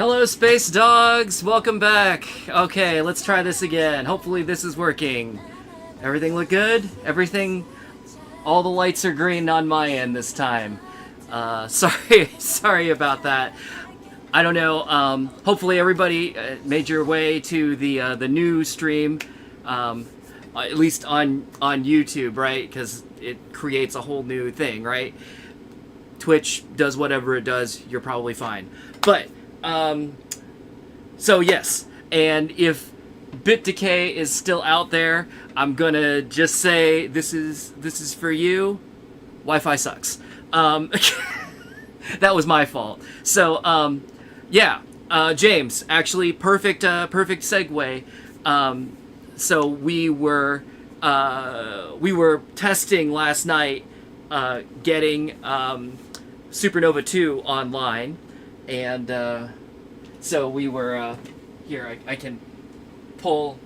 Hello, space dogs! Welcome back! Okay, let's try this again. Hopefully this is working. Everything look good? Everything... All the lights are green on my end this time. Sorry about that. I don't know, hopefully everybody made your way to the new stream, at least on YouTube, right? Because it creates a whole new thing, right? Twitch does whatever it does, you're probably fine. But, so yes, and if Bit Decay is still out there, I'm gonna just say this is for you. Wi-Fi sucks. That was my fault. So, yeah, James, actually, perfect segue. So we were testing last night, getting Supernova 2 online, and so we were here. I can pull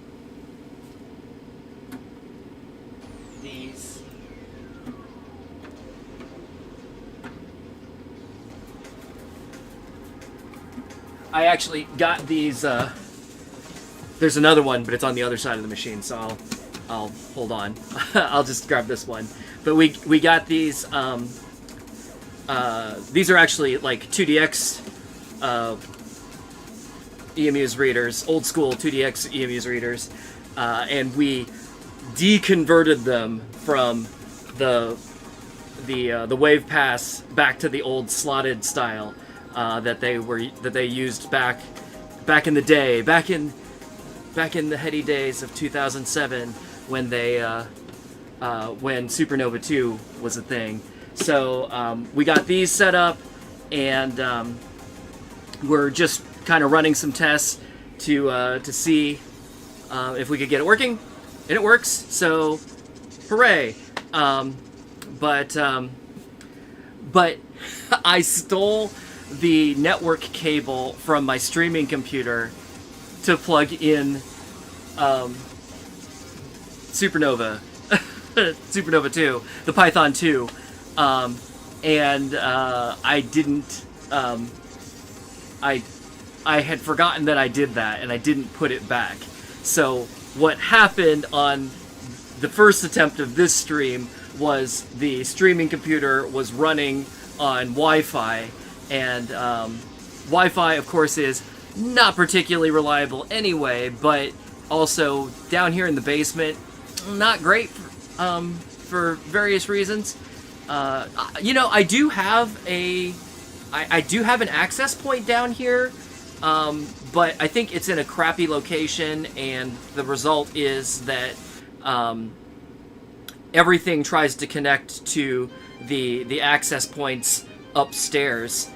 these. I actually got these. There's another one, but it's on the other side of the machine, so I'll hold on. I'll just grab this one. But we got these. These are actually like 2DX EMU's readers, old school 2DX EMU's readers, and we deconverted them from the wave pass back to the old slotted style that they used back in the day, back in the heady days of 2007 when when Supernova 2 was a thing. So we got these set up, and we're just kind of running some tests to see if we could get it working, and it works. So, hooray! But I stole the network cable from my streaming computer to plug in Supernova, Supernova 2, the Python 2, and I didn't. I had forgotten that I did that, and I didn't put it back. So what happened on the first attempt of this stream was the streaming computer was running on Wi-Fi, and Wi-Fi, of course, is not particularly reliable anyway, but also down here in the basement, not great for various reasons. You know, I do have an access point down here, but I think it's in a crappy location, and the result is that everything tries to connect to the access points upstairs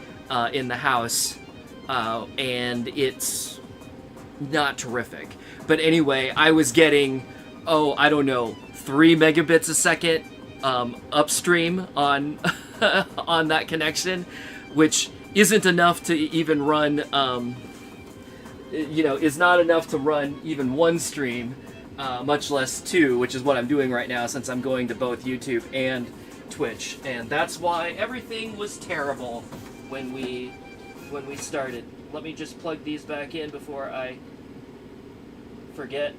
in the house, and it's not terrific. But anyway, I was getting, I don't know, 3 megabits a second upstream on on that connection, which isn't enough to even run, is not enough to run even one stream, much less 2, which is what I'm doing right now since I'm going to both YouTube and Twitch. And that's why everything was terrible when we started. Let me just plug these back in before I forget.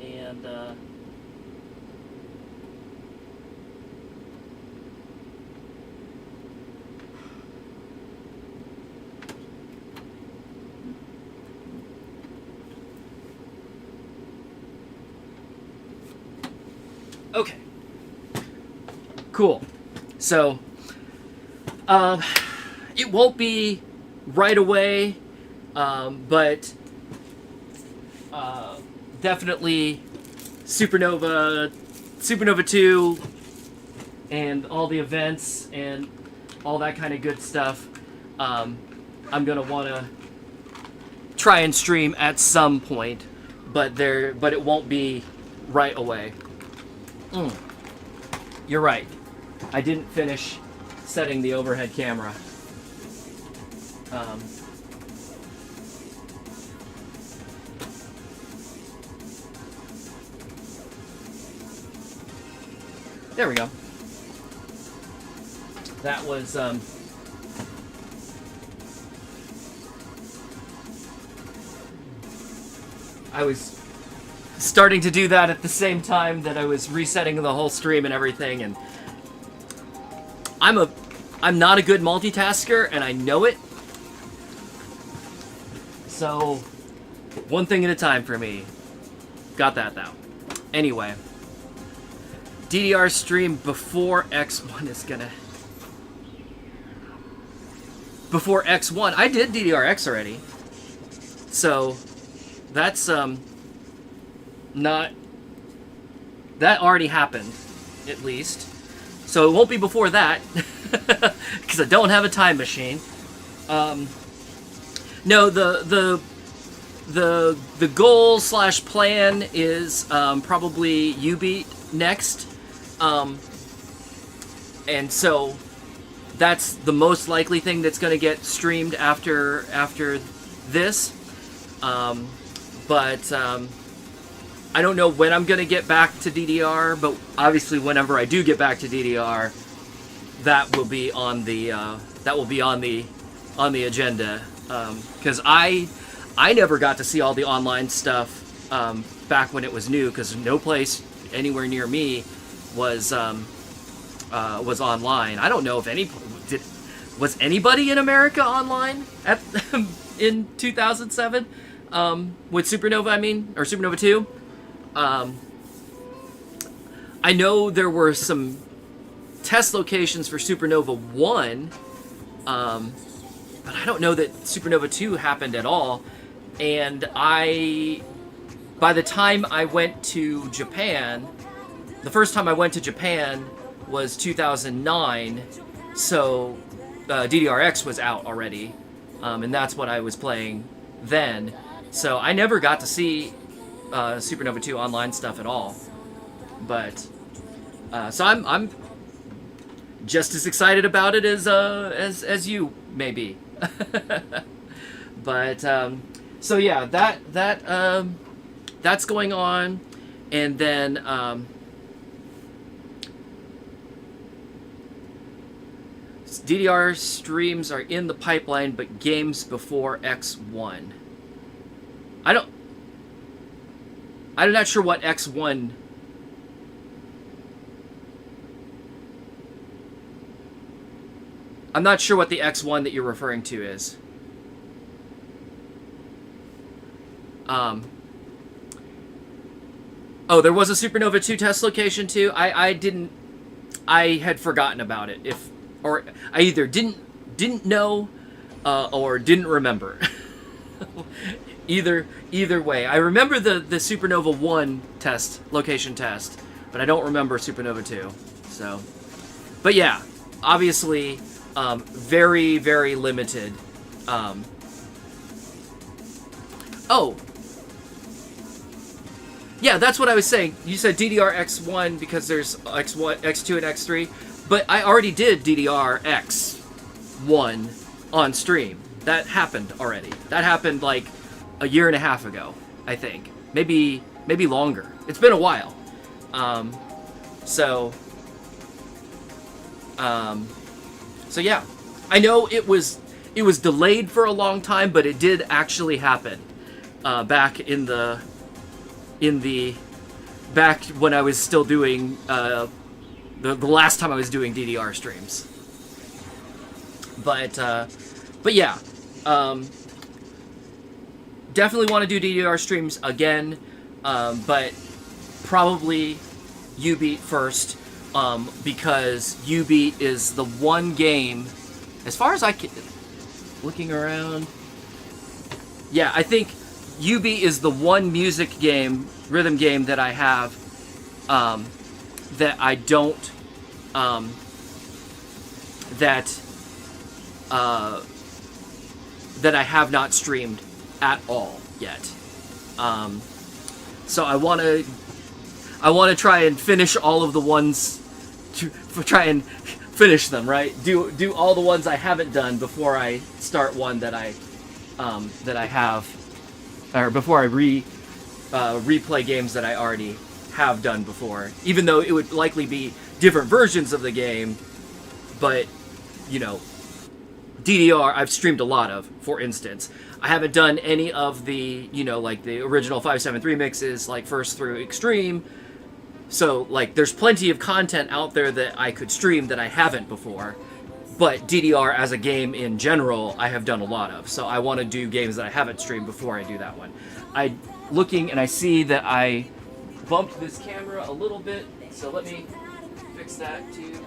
And, okay. Cool. So, it won't be right away, but definitely Supernova 2 and all the events and all that kind of good stuff. I'm gonna want to try and stream at some point, but it won't be right away. You're right. I didn't finish setting the overhead camera. There we go. That was I was starting to do that at the same time that I was resetting the whole stream and everything, and I'm not a good multitasker, and I know it. So, one thing at a time for me. Got that though. Anyway, DDR stream before X1 is gonna. Before X1, I did DDRX already. So, that's not. That already happened, at least. So it won't be before that, because I don't have a time machine. No, the goal / plan is probably Ubeat next, and so that's the most likely thing that's going to get streamed after this. But I don't know when I'm going to get back to DDR, but obviously whenever I do get back to DDR, that will be on the agenda. Because I never got to see all the online stuff back when it was new, because no place anywhere near me was online. I don't know if was anybody in America online in 2007 with Supernova. I mean, or Supernova 2. I know there were some test locations for Supernova 1, but I don't know that Supernova 2 happened at all. And by the time I went to Japan, the first time I went to Japan was 2009, so DDRX was out already, and that's what I was playing then. So I never got to see Supernova 2 online stuff at all. But so I'm just as excited about it as you may be. But so yeah, that's going on, and then DDR streams are in the pipeline, but games before X1. I'm not sure what X1. I'm not sure what the X1 that you're referring to is. Oh, there was a Supernova 2 test location too. I had forgotten about it. Or I either didn't know or didn't remember. Either way, I remember the Supernova 1 location test, but I don't remember Supernova 2. So, but yeah, obviously, very, very limited. Oh, yeah, that's what I was saying. You said DDR X1 because there's X1, X2, and X3, but I already did DDR X1 on stream. That happened already. That happened like a year and a half ago, I think. Maybe longer. It's been a while. So yeah, I know it was delayed for a long time, but it did actually happen back back when I was still doing the last time I was doing DDR streams. But yeah, definitely want to do DDR streams again, but probably Ubeat first, because Ubeat is the one game, as far as I can, looking around, yeah, I think Ubeat is the one music game, rhythm game that I have, that I don't, that I have not streamed at all yet. So I want to try and finish all of the ones, try and finish them, right? Do all the ones I haven't done before I start one that I have, or before I replay games that I already have done before. Even though it would likely be different versions of the game, but you know, DDR I've streamed a lot of, for instance. I haven't done any of the, like the original 573 mixes, like first through Extreme. So, like, there's plenty of content out there that I could stream that I haven't before. But DDR as a game in general, I have done a lot of. So I want to do games that I haven't streamed before I do that one. Looking and I see that I bumped this camera a little bit. So let me fix that too.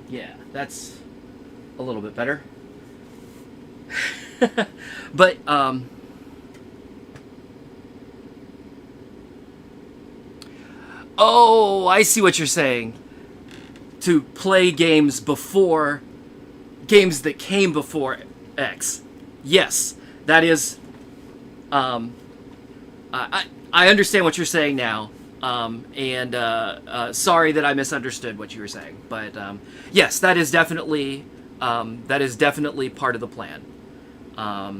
Yeah, that's a little bit better. But, oh, I see what you're saying. To play games before, games that came before X. Yes, that is, I understand what you're saying now. Sorry that I misunderstood what you were saying, but yes, that is definitely part of the plan. Oh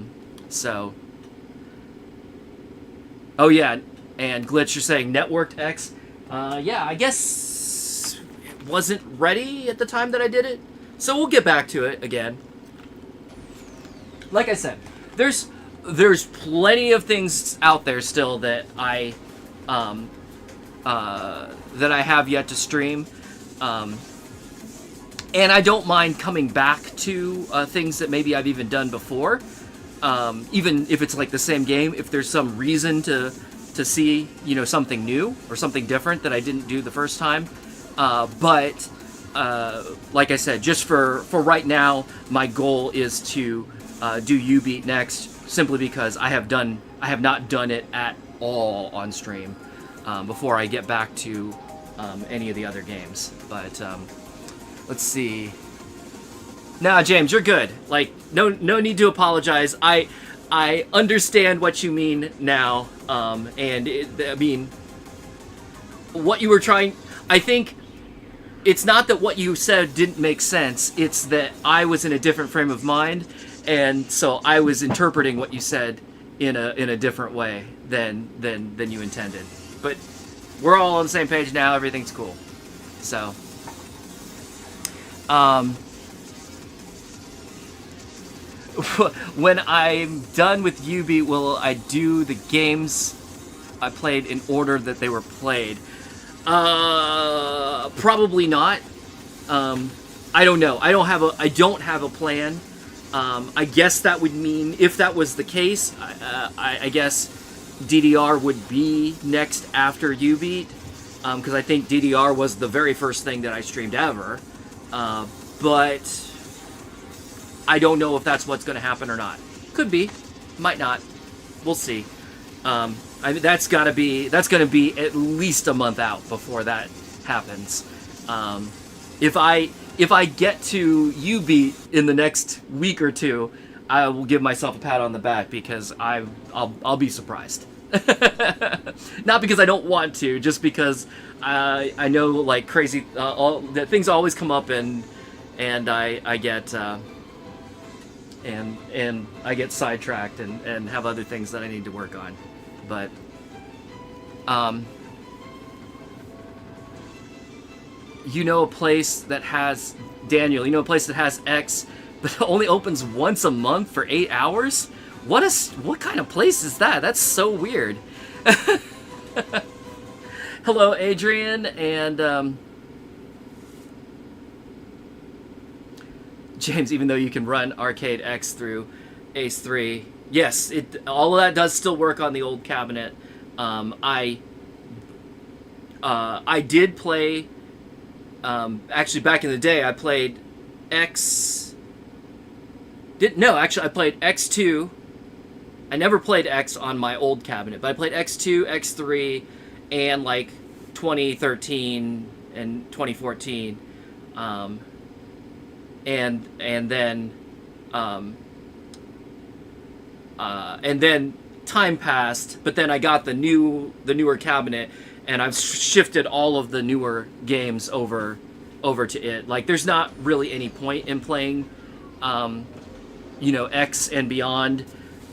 yeah, and Glitch, you're saying networked X. Yeah, I guess it wasn't ready at the time that I did it, so we'll get back to it again. Like I said, there's plenty of things out there still that I have yet to stream, and I don't mind coming back to things that maybe I've even done before, even if it's like the same game. If there's some reason to see something new or something different that I didn't do the first time, but like I said, just for right now, my goal is to do U-Beat next, simply because I have not done it at all on stream. Before I get back to any of the other games. But let's see. Nah, James, you're good. Like, no need to apologize. I understand what you mean now. What you were trying. I think it's not that what you said didn't make sense. It's that I was in a different frame of mind, and so I was interpreting what you said in a different way than you intended. But we're all on the same page now. Everything's cool. So, when I'm done with U-Beat, will I do the games I played in order that they were played? Probably not. I don't know. I don't have a plan. I guess that would mean, if that was the case, I guess DDR would be next after U-Beat, because I think DDR was the very first thing that I streamed ever, but I don't know if that's what's going to happen or not. Could be, might not. We'll see. That's going to be at least a month out before that happens. If I get to U-Beat in the next week or two, I will give myself a pat on the back, because I'll be surprised. Not because I don't want to, just because I know, like, crazy that things always come up, and I get and I get sidetracked and have other things that I need to work on. But a place that has a place that has X but only opens once a month for 8 hours? What kind of place is that? That's so weird. Hello, Adrian, and James. Even though you can run Arcade X through Ace 3, yes, all of that does still work on the old cabinet. I did play. Actually, back in the day, I played X. I played X2. I never played X on my old cabinet, but I played X2, X3, and like 2013 and 2014, and then time passed. But then I got the newer cabinet, and I've shifted all of the newer games over to it. Like, there's not really any point in playing, X and beyond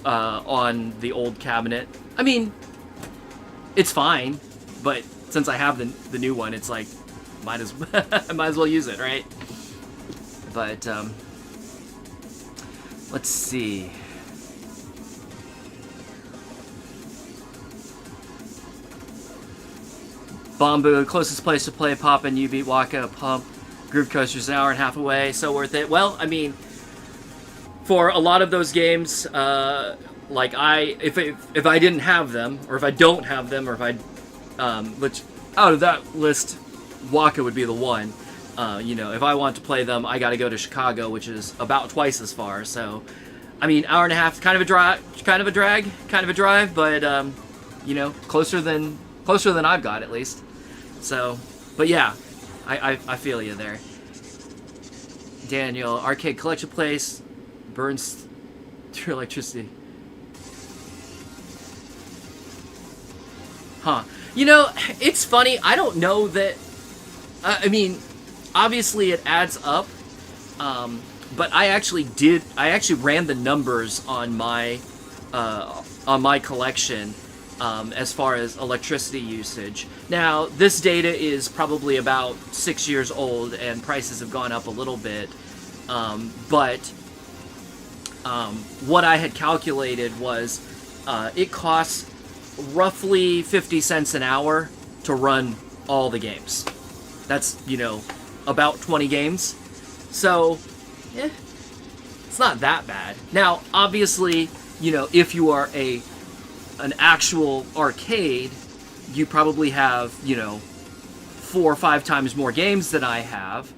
on the old cabinet. I mean, it's fine, but since I have the new one, it's like might as I might as well use it, right? But let's see. Bamboo, closest place to play Pop and You Beat Waka Pump. Groove Coaster's an hour and a half away, so worth it. Well, I mean, for a lot of those games, like if I didn't have them, or if I don't have them, or if I, which out of that list, Waka would be the one. You know, if I want to play them, I got to go to Chicago, which is about twice as far. So, I mean, hour and a half, kind of a drag, but you know, closer than I've got at least. So, but yeah, I feel you there. Daniel, arcade collection place burns through electricity. Huh. You know, it's funny. I don't know that. I mean, obviously it adds up. But I actually ran the numbers on my collection. As far as electricity usage. Now, this data is probably about 6 years old, and prices have gone up a little bit. But what I had calculated was it costs roughly 50 cents an hour to run all the games. That's, you know, about 20 games. So, it's not that bad. Now, obviously, you know, if you are an actual arcade, you probably have, you know, 4 or 5 times more games than I have,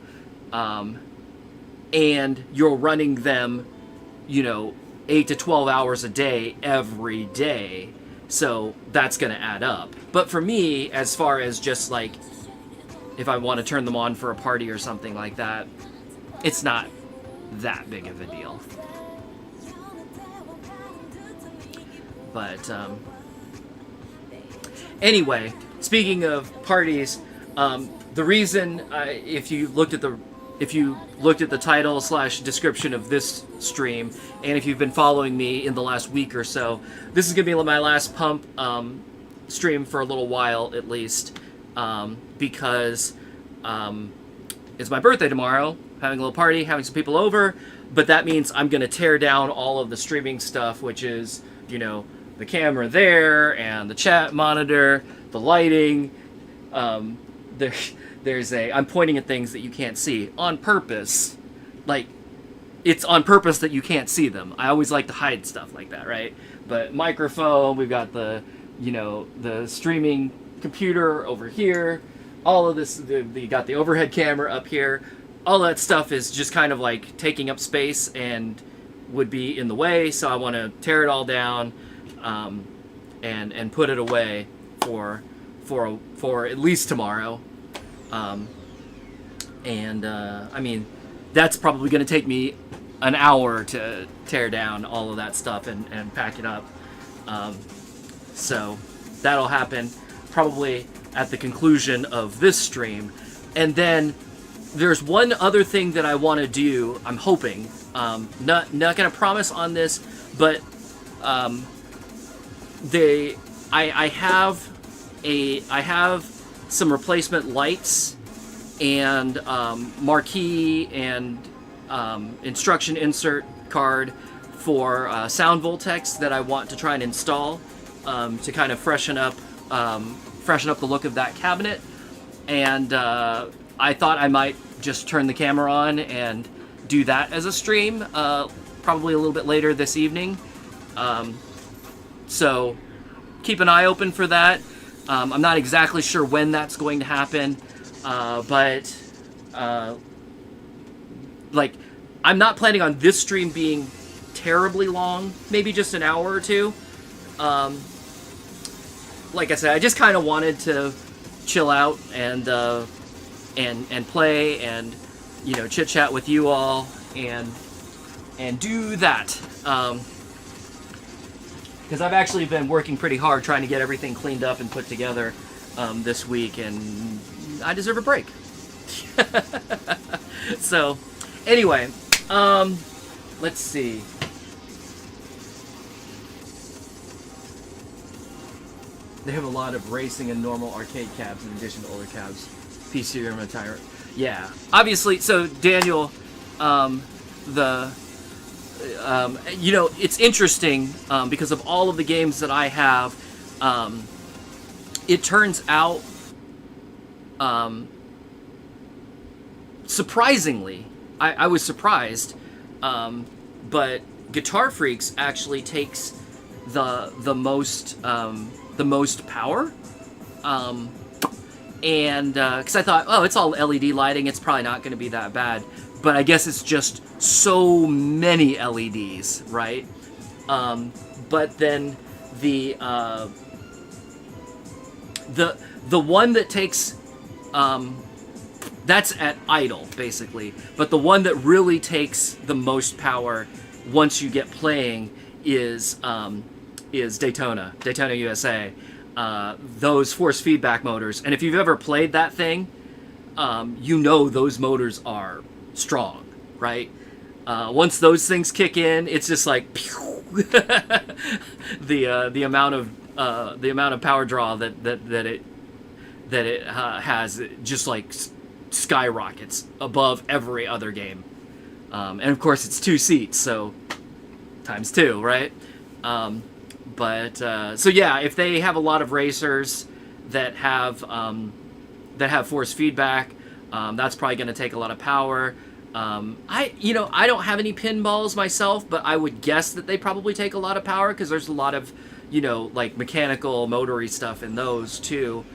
and you're running them, you know, 8 to 12 hours a day every day, so that's going to add up. But for me, as far as just like if I want to turn them on for a party or something like that, it's not that big of a deal. But anyway, speaking of parties, the reason if you looked at the title / description of this stream, and if you've been following me in the last week or so, this is gonna be my last pump stream for a little while at least, because it's my birthday tomorrow. Having a little party, having some people over, but that means I'm gonna tear down all of the streaming stuff, which is, you know, the camera there, and the chat monitor, the lighting. I'm pointing at things that you can't see on purpose. Like, it's on purpose that you can't see them. I always like to hide stuff like that, right? But microphone, we've got the, you know, the streaming computer over here. All of this, you got the overhead camera up here. All that stuff is just kind of like taking up space and would be in the way, so I want to tear it all down. And put it away for at least tomorrow, I mean, that's probably going to take me an hour to tear down all of that stuff and pack it up. So that'll happen probably at the conclusion of this stream, and then there's one other thing that I want to do. I'm hoping, not going to promise on this, but I have some replacement lights and marquee and instruction insert card for Sound Voltex that I want to try and install to kind of freshen up the look of that cabinet. And I thought I might just turn the camera on and do that as a stream, probably a little bit later this evening. So keep an eye open for that. I'm not exactly sure when that's going to happen, but like, I'm not planning on this stream being terribly long, maybe just an hour or two. Like I said, I just kind of wanted to chill out and play and, you know, chit chat with you all and do that. Because I've actually been working pretty hard trying to get everything cleaned up and put together this week, and I deserve a break. So, anyway, let's see. They have a lot of racing and normal arcade cabs in addition to older cabs. PC room and tire. Yeah, obviously. So Daniel, the it's interesting because of all of the games that I have. It turns out, surprisingly, I was surprised, but Guitar Freaks actually takes the most power, and because I thought, oh, it's all LED lighting, it's probably not going to be that bad, but I guess it's just so many LEDs, right? But then the one that takes that's at idle, basically. But the one that really takes the most power once you get playing is Daytona USA. Those force feedback motors, and if you've ever played that thing, those motors are strong, right? Once those things kick in, it's just like pew, the amount of power draw that it has, just like skyrockets above every other game. And of course it's 2 seats, so times 2, right? So yeah, if they have a lot of racers that have force feedback, that's probably going to take a lot of power. I don't have any pinballs myself, but I would guess that they probably take a lot of power because there's a lot of, like mechanical, motory stuff in those too.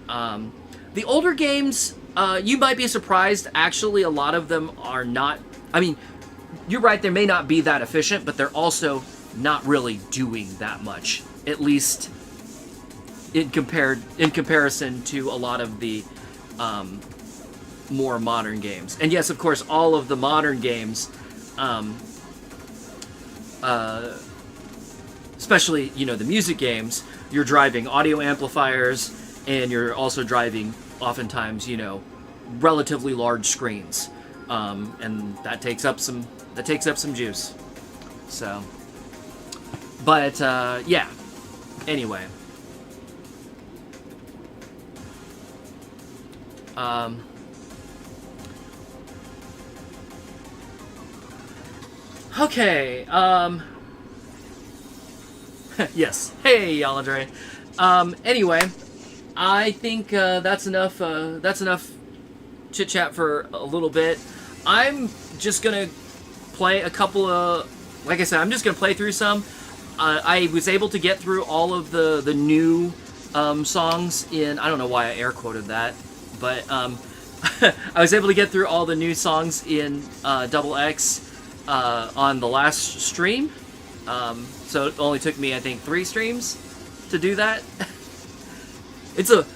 The older games, you might be surprised. Actually, a lot of them are not. I mean, you're right. They may not be that efficient, but they're also not really doing that much. At least in comparison to a lot of the more modern games. And yes, of course, all of the modern games, especially the music games, you're driving audio amplifiers, and you're also driving oftentimes relatively large screens, and that takes up some juice. So, but yeah. Anyway. Okay. Yes. Hey, Yalandre. Anyway, I think that's enough. That's enough chit chat for a little bit. I'm just gonna play a couple of. Like I said, I'm just gonna play through some. I was able to get through all of the new songs in. I don't know why I air quoted that, but I was able to get through all the new songs in Double X on the last stream. So it only took me, I think, 3 streams to do that. It's a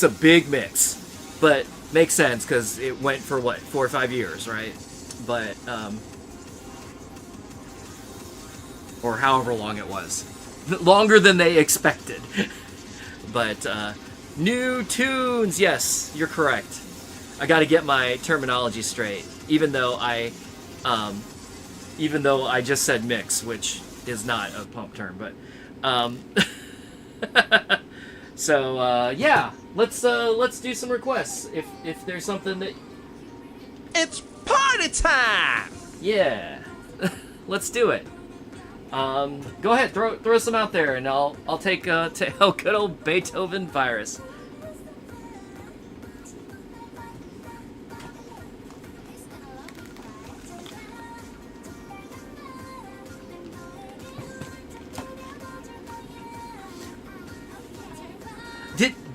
big mix, but makes sense because it went for 4 or 5 years, right? But or however long it was, longer than they expected. But new tunes, yes, you're correct. I got to get my terminology straight, even though I just said mix, which is not a pump term, but so yeah, let's do some requests if there's something that. It's party time. Yeah, let's do it. Go ahead, throw some out there, and I'll take good old Beethoven Virus.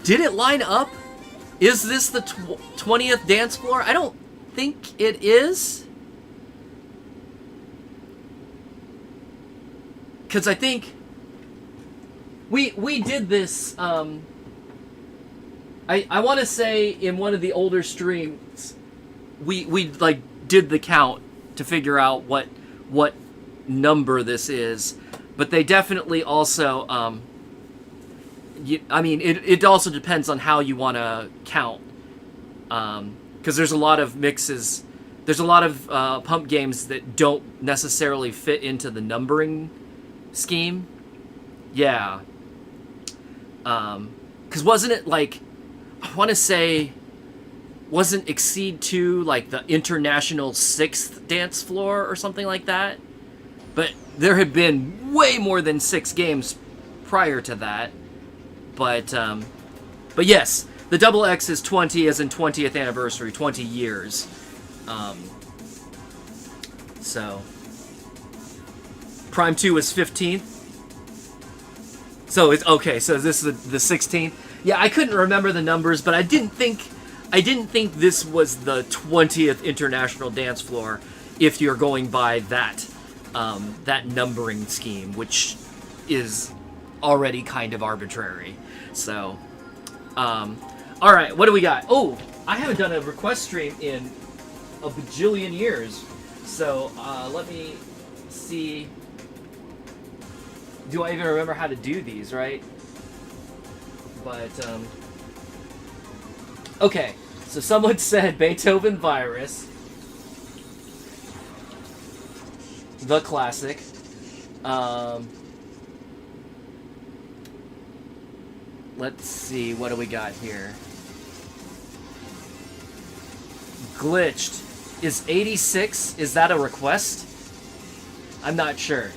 Did it line up? Is this the 20th dance floor? I don't think it is. Because I think we did this. I want to say in one of the older streams, we like did the count to figure out what number this is, but they definitely also. It also depends on how you want to count, because there's a lot of mixes. There's a lot of pump games that don't necessarily fit into the numbering scheme. Yeah. Because wasn't it like, I want to say, wasn't Exceed 2 like the international 6th dance floor or something like that? But there had been way more than 6 games prior to that. But yes, the Double X is 20 as in 20th anniversary, 20 years. So Prime 2 was 15th. So it's okay, so this is the 16th. Yeah, I couldn't remember the numbers, but I didn't think this was the 20th International Dance Floor if you're going by that that numbering scheme, which is already kind of arbitrary. So all right, what do we got? Oh, I haven't done a request stream in a bajillion years. So let me see. Do I even remember how to do these, right? But, okay. So someone said Beethoven Virus. The classic. Let's see, what do we got here? Glitched. Is 86, is that a request? I'm not sure.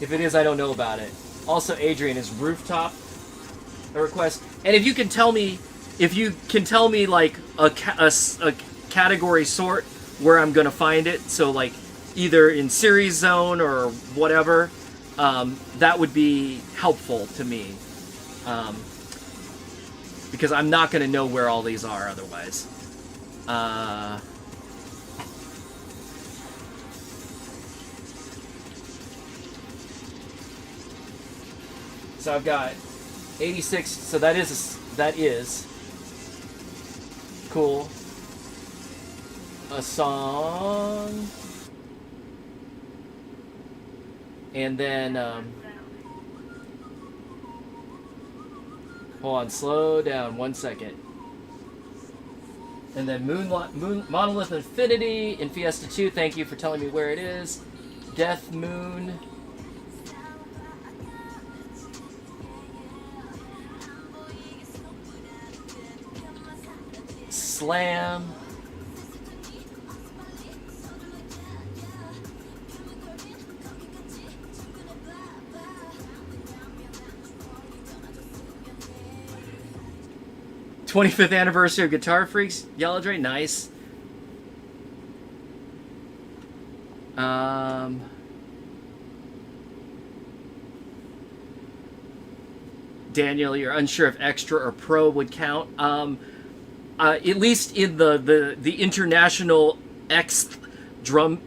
If it is, I don't know about it. Also, Adrian, is Rooftop a request? And if you can tell me like a category sort where I'm gonna find it, so like either in Series Zone or whatever, that would be helpful to me. Because I'm not gonna know where all these are otherwise. So I've got 86. So that is cool. A song, and then hold on, slow down 1 second. And then Monolith Infinity in Fiesta 2. Thank you for telling me where it is. Death Moon. Slam. '25th anniversary of Guitar Freaks. Yellow Dre, nice. Daniel, you're unsure if Extra or Pro would count. At least in the international X drum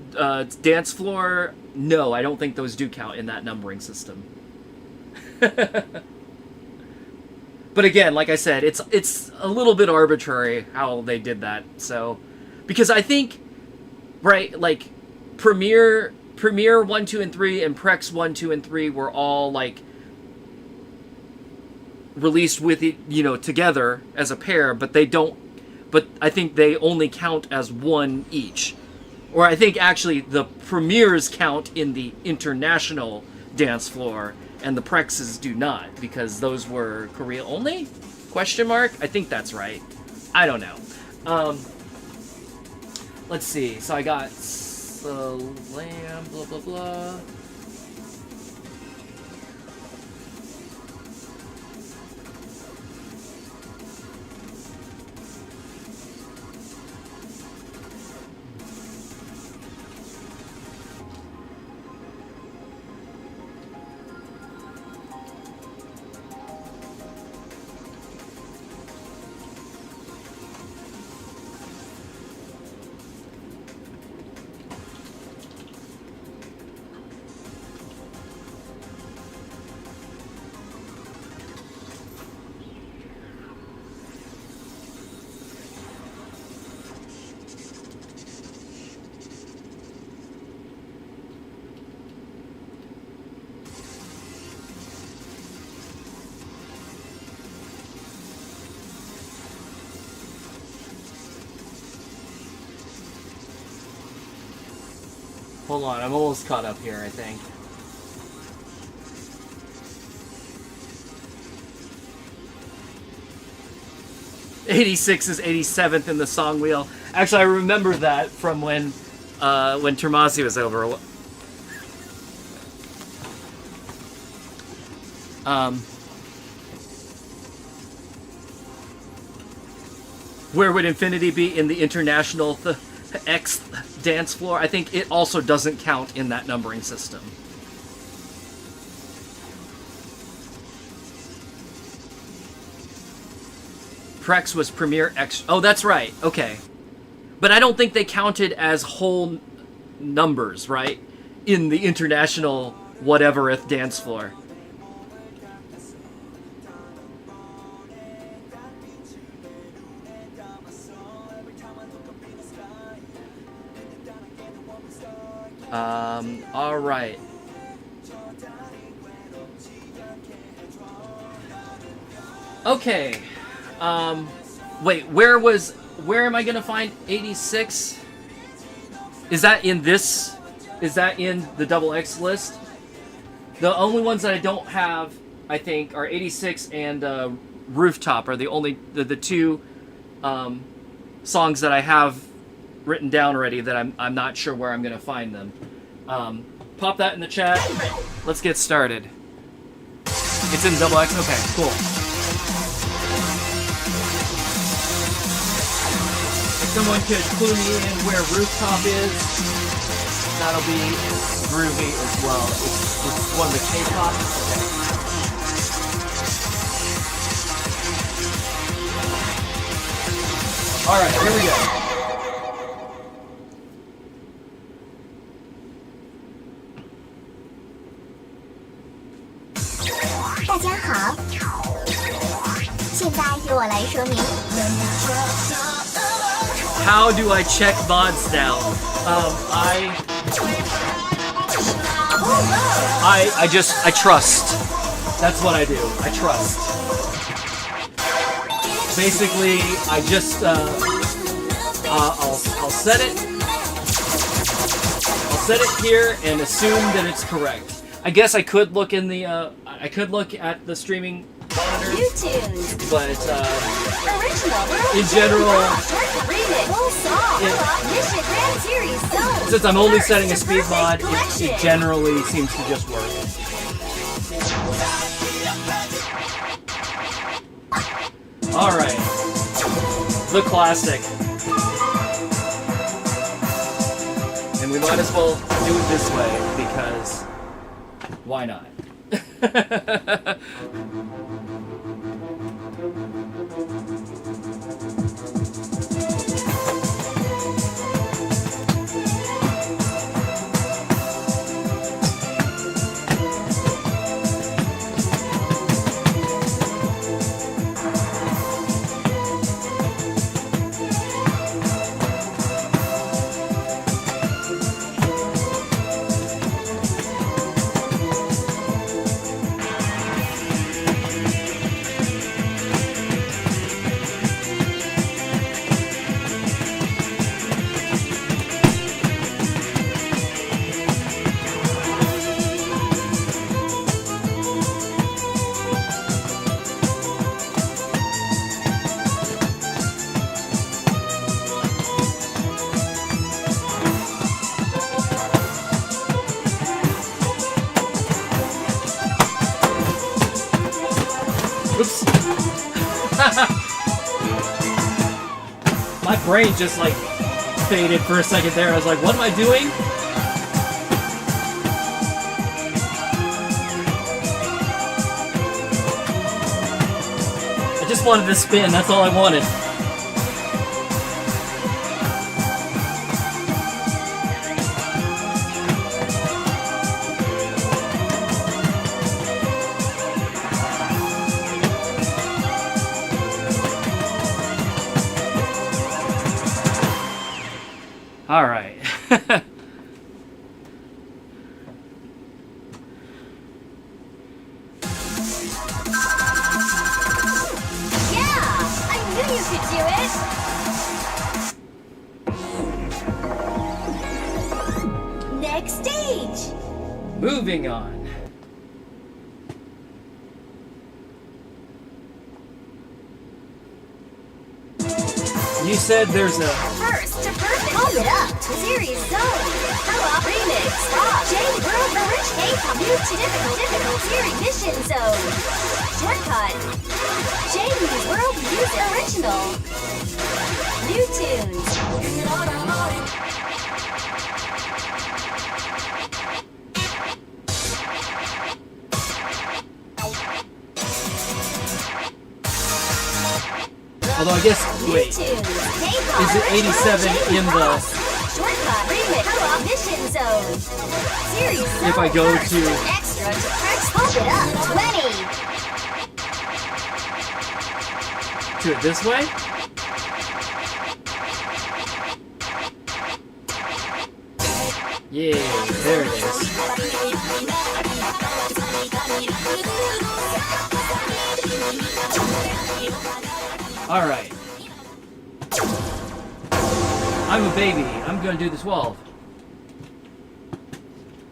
dance floor, no, I don't think those do count in that numbering system. But again, like I said, it's a little bit arbitrary how they did that. So, because I think, right, like Premiere 1, 2, and 3 and Prex 1, 2, and 3 were all like released with it, together as a pair, but they don't. But I think they only count as one each. Or I think actually the premieres count in the international dance floor and the Prexes do not, because those were Korea only? Question mark? I think that's right. I don't know. Let's see. So I got Slam, blah, blah, blah. Hold on, I'm almost caught up here, I think. 86 is 87th in the song wheel. Actually, I remember that from when Tomasi was over. Where would Infinity be in the international X dance floor? I think it also doesn't count in that numbering system. Prex was Premier X. Oh, that's right. Okay. But I don't think they counted as whole numbers, right? In the international whatevereth dance floor. All right. Okay. Wait, where am I gonna find 86? Is that in this? Is that in the double X list? The only ones that I don't have, I think, are 86 and Rooftop are the only the two songs that I have written down already that I'm not sure where I'm gonna find them. Pop that in the chat. Let's get started. It's in double X. Okay, cool. If someone could clue me in where Rooftop is, that'll be groovy as well. It's one of the K-pop. Okay. All right, here we go. 大家好，现在由我来说明。How do I check VODs now? I trust. That's what I do. I trust. Basically, I just I'll set it. I'll set it here and assume that it's correct. I guess I could look in the I could look at the streaming monitors, but in general, since I'm only setting a speed mod, it generally seems to just work. All right, the classic, and we might as well do it this way because why not? Oops. My brain just like faded for a second there. I was like, what am I doing? I just wanted to spin, that's all I wanted. All right. Yeah, I knew you could do it. Next stage. Moving on. You said there's a... First to perfect. Pump it up. Series Zone. Co-op Remix. Stop. J World Original. K-pop. New to difficult. Series Mission Zone. Shortcut. J-Muse World Music Original. New tunes. Although I guess, wait, is it 87 in the... Shortcut Remix Co-op Mission Zone. Series Zone. If I go First, to... extra to press. Pump it up. 20. To it this way? Yeah, there it is. Alright. I'm a baby. I'm gonna do the 12.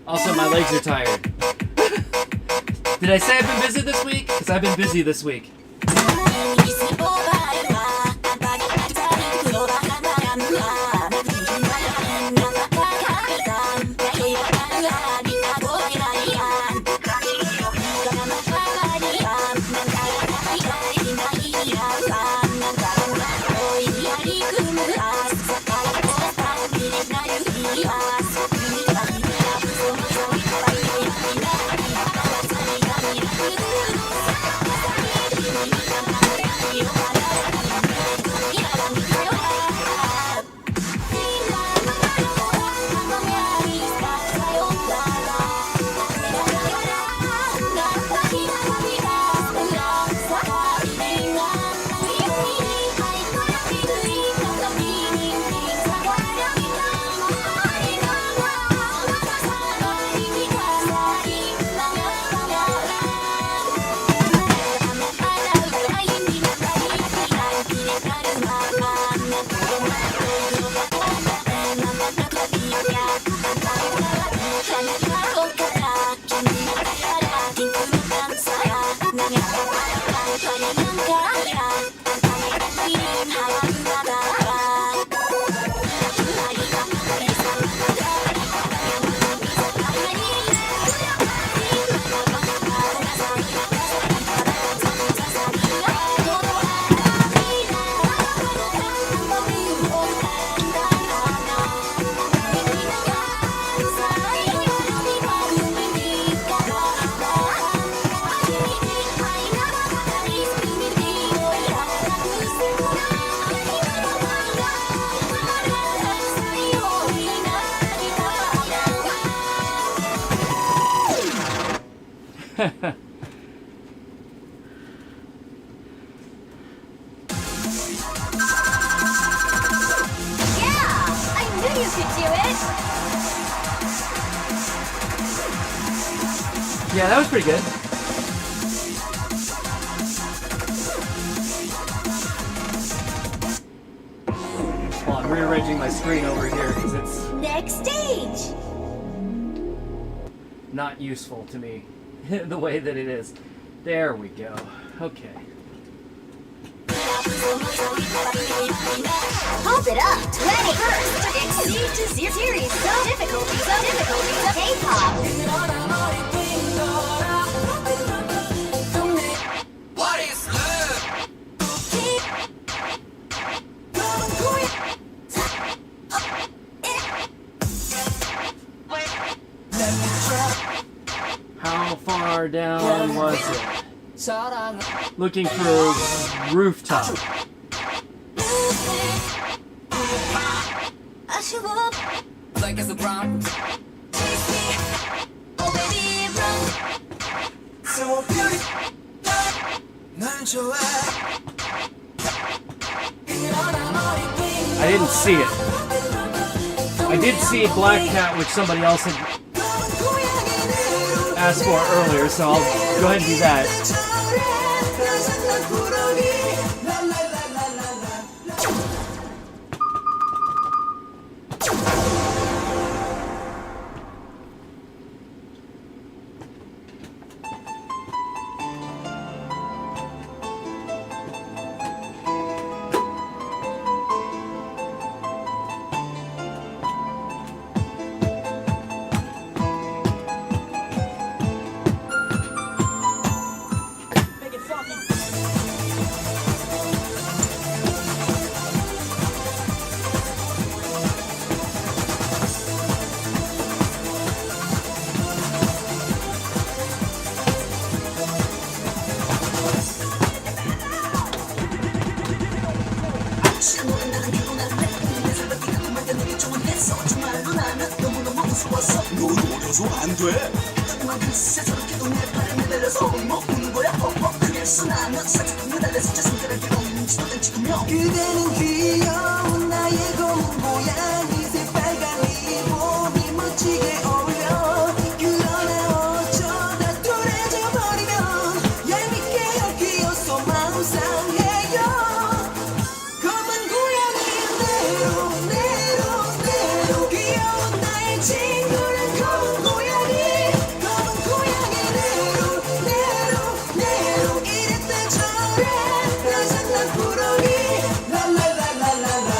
Also, my legs are tired. Did I say I've been busy this week? Because I've been busy this week. Yeah, that was pretty good. Well, I'm rearranging my screen over here because it's Next stage. not useful to me the way that it is. There we go. Okay. Pump it up. 20. First to exceed to zero. Series so difficulty. K-pop. What is love? How far down was it? Looking for rooftop. Like as a brown. Oh baby, run. So beautiful. 널 좋아. I didn't see it. I did see Black Cat, which somebody else had asked for earlier, so I'll go ahead and do that. 노려서 안 돼. 조그만 글쎄 저렇게도 내 팔을 매달려서 뭐 우는 거야 그래서 나는 살짝 매달려서 제 손가락에 엄지도 땡치며 그대는 귀여운 나의 검은 고양이 새빨간 리본이 멋지게 어울려 그러나 어쩌다 뚜레져 버리면 얄밉게 엮이어서 마음 상해요 검은 고양이 내로 귀여운 나의 친구는 검은 고양이 검은 고양이 내로 이랬대 저래 나 장난꾸러기 랄랄랄랄랄랄랄라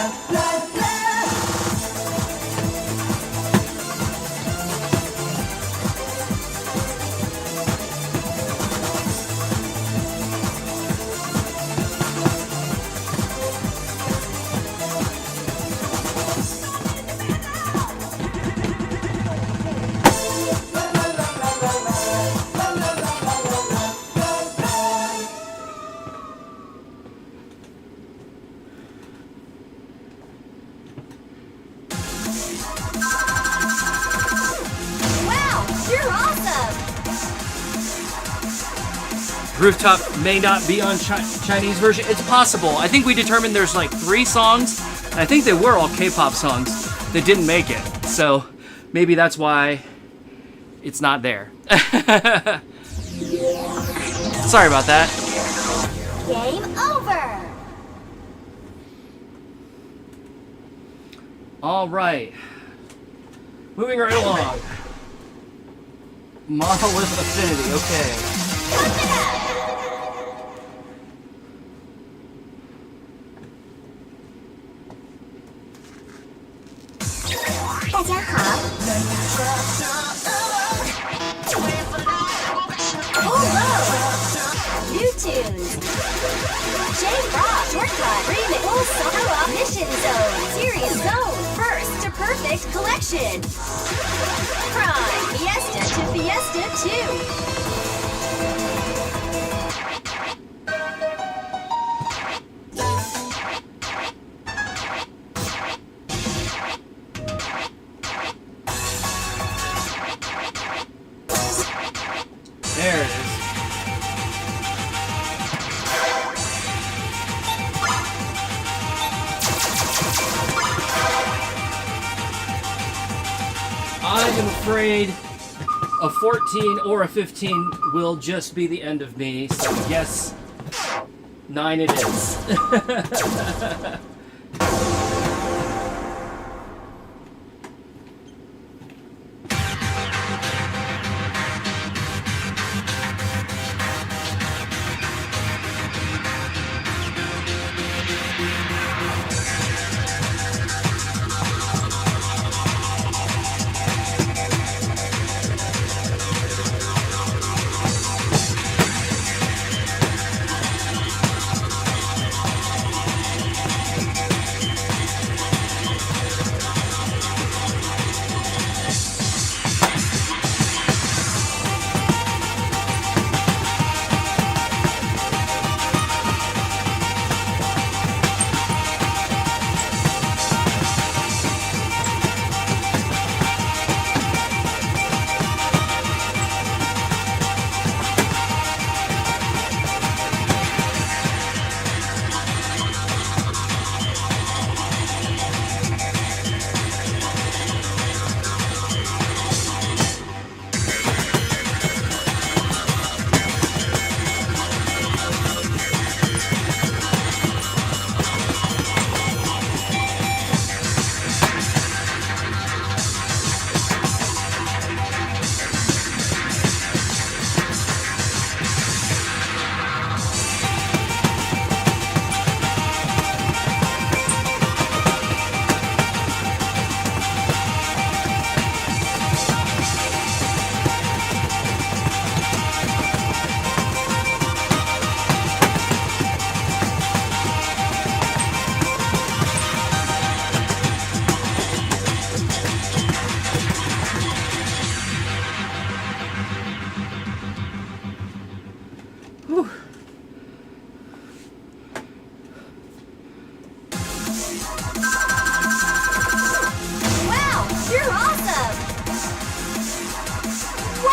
Wow, you're awesome! Rooftop may not be on Chinese version. It's possible. I think we determined there's like 3 songs. And I think they were all K-pop songs that didn't make it. So maybe that's why it's not there. Sorry about that. Game over! All right. Moving right along. Monolith Affinity. Okay. Pump it up! 大家好。Hello! New tunes. J-Rock, Shortcut, Remix, Full Solo, Mission Zone, Serious Zone, First to Perfect Collection. Prime, Fiesta to Fiesta 2. There it is. I am afraid a 14 or a 15 will just be the end of me, so yes, 9 it is.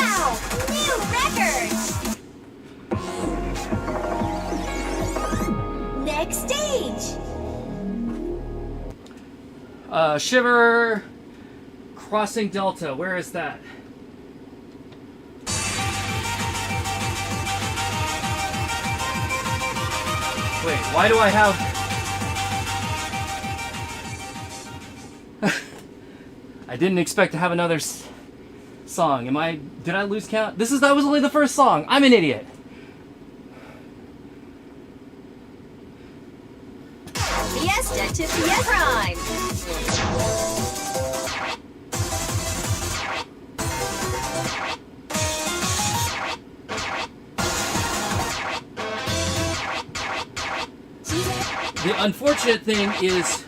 Wow! New record! Next stage! Shiver Crossing Delta. Where is that? Wait, why do I have... I didn't expect to have another song. Did I lose count? That was only the first song. I'm an idiot. Fiesta to Fiesta Prime! The unfortunate thing is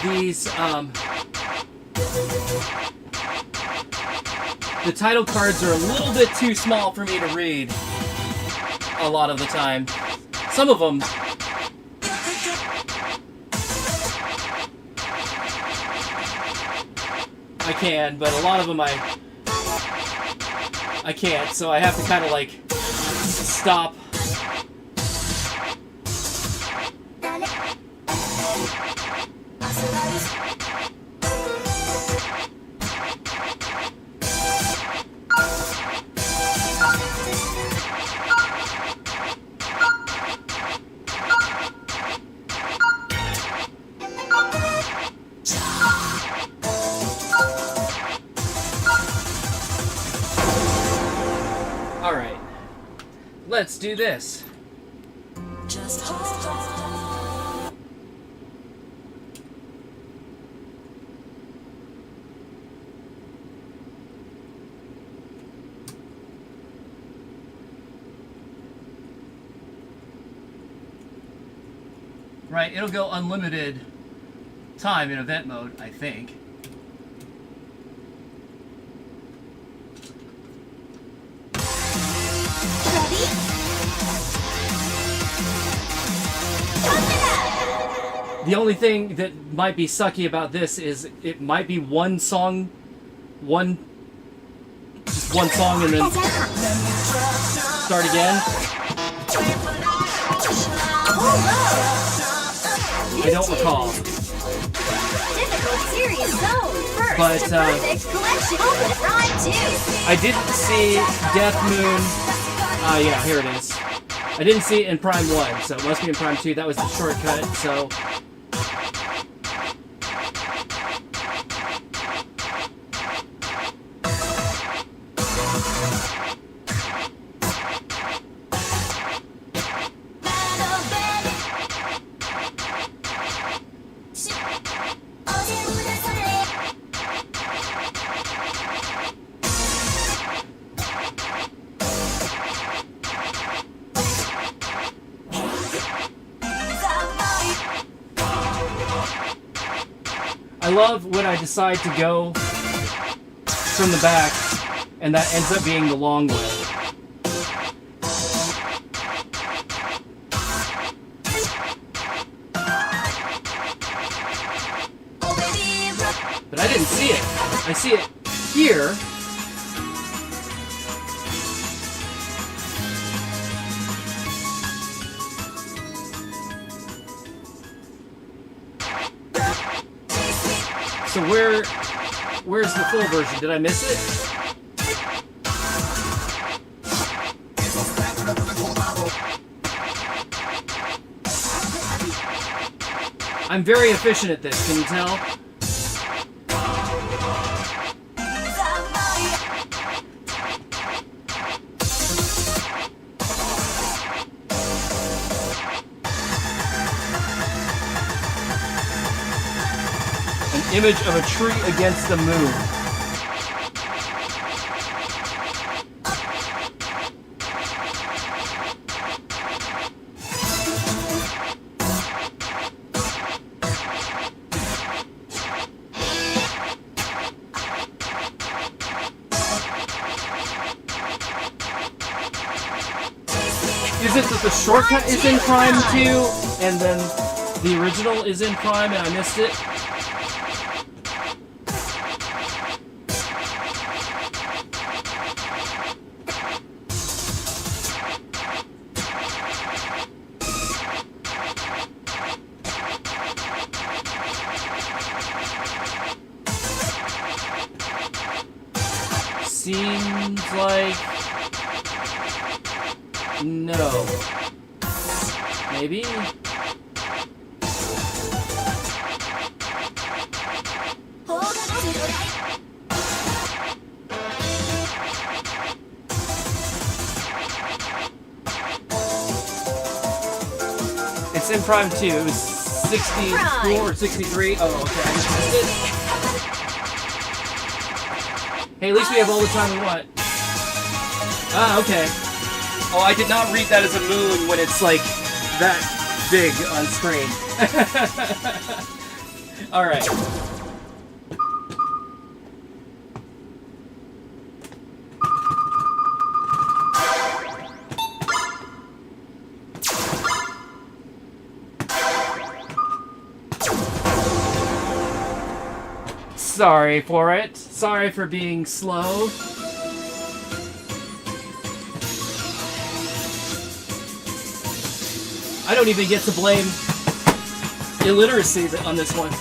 these, the title cards are a little bit too small for me to read a lot of the time. Some of them I can, but a lot of them I can't, so I have to kind of like stop. Alright, let's do this. Just hold on. Right, it'll go unlimited time in event mode, I think. Ready? Pump it up! The only thing that might be sucky about this is it might be one song and then start again. I don't recall. Difficult series zone. First, But, to perfect collection. Open Prime 2. I didn't see Death Moon. Yeah, here it is. I didn't see it in Prime 1, so it must be in Prime 2. That was the shortcut, so... I love when I decide to go from the back, and that ends up being the long way. But I didn't see it. I see it here. So where's the full version? Did I miss it? I'm very efficient at this, can you tell? An image of a tree against the moon. Is it that the shortcut is in Prime 2 and then the original is in Prime and I missed it? seems like no. Maybe? It's in Prime 2. It was 64 or 63. Oh, okay. I just missed it. Hey, at least we have all the time we want. Ah, okay. Oh, I did not read that as a moon when it's like that big on screen. Alright. Sorry for it. Sorry for being slow. I don't even get to blame illiteracy on this one.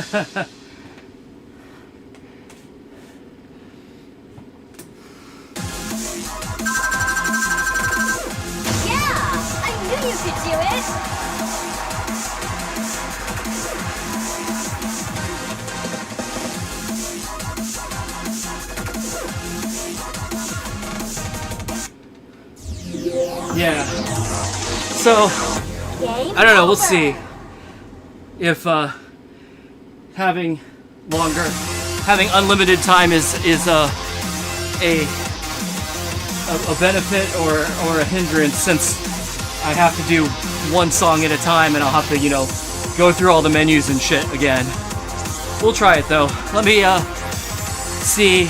I knew you could do it! Yeah. So, Game I don't know, we'll over. see if having unlimited time is a benefit or a hindrance, since I have to do one song at a time and I'll have to, you know, go through all the menus and shit again. We'll try it though. Let me see.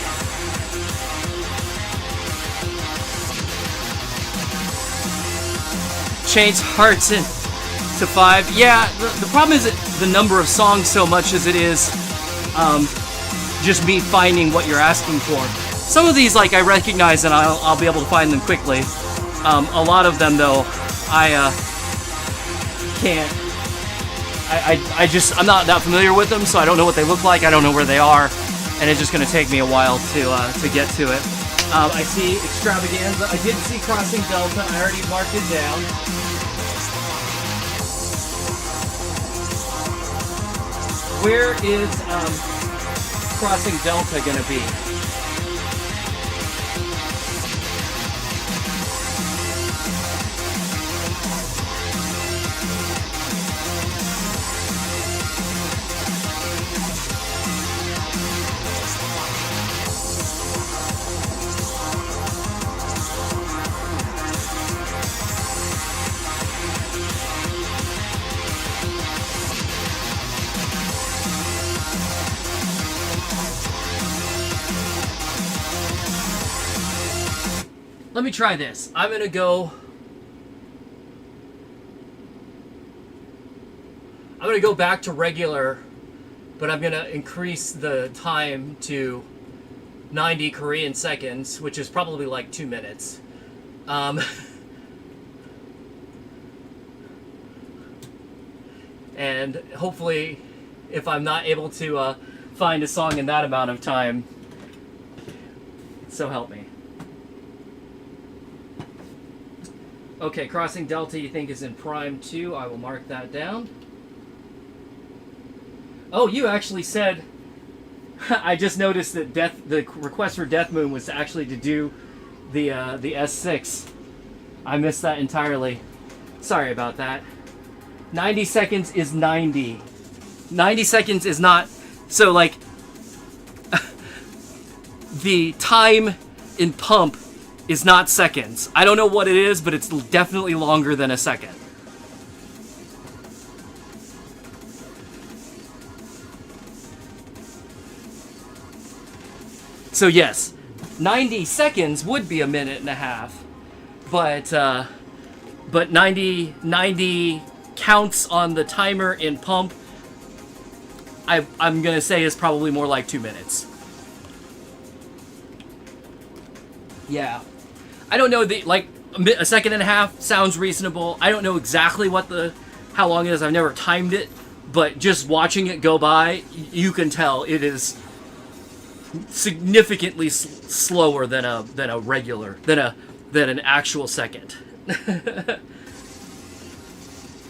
Change hearts to 5. Yeah, the problem is the number of songs so much as it is just me finding what you're asking for. Some of these, like, I recognize and I'll be able to find them quickly. A lot of them, though, I can't. I'm not that familiar with them, so I don't know what they look like. I don't know where they are, and it's just going to take me a while to get to it. I see Extravaganza. I did see Crossing Delta. I already marked it down. Where is Crossing Delta going to be? me try this. I'm gonna go back to regular, but I'm gonna increase the time to 90 Korean seconds, which is probably like 2 minutes. And hopefully, if I'm not able to find a song in that amount of time, so help me. Okay, Crossing Delta you think is in Prime 2. I will mark that down. Oh, you actually said... I just noticed that the request for Death Moon was actually to do the S6. I missed that entirely. Sorry about that. 90 seconds is 90. 90 seconds is not... So, like... the time in Pump is not seconds. I don't know what it is, but it's definitely longer than a second. So yes, 90 seconds would be a minute and a half, but 90 counts on the timer in Pump, I'm gonna say is probably more like 2 minutes. Yeah, I don't know, a second and a half sounds reasonable. I don't know exactly how long it is. I've never timed it, but just watching it go by, you can tell it is significantly slower than an actual second.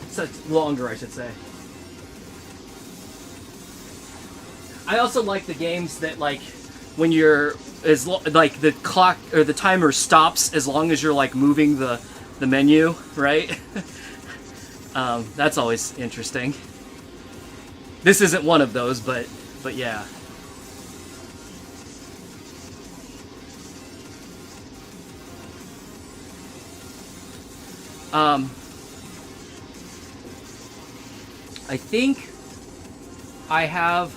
Such longer, I should say. I also like the games that, like, when you're like the clock or the timer stops as long as you're like moving the menu, right? That's always interesting. This isn't one of those, but yeah. I think I have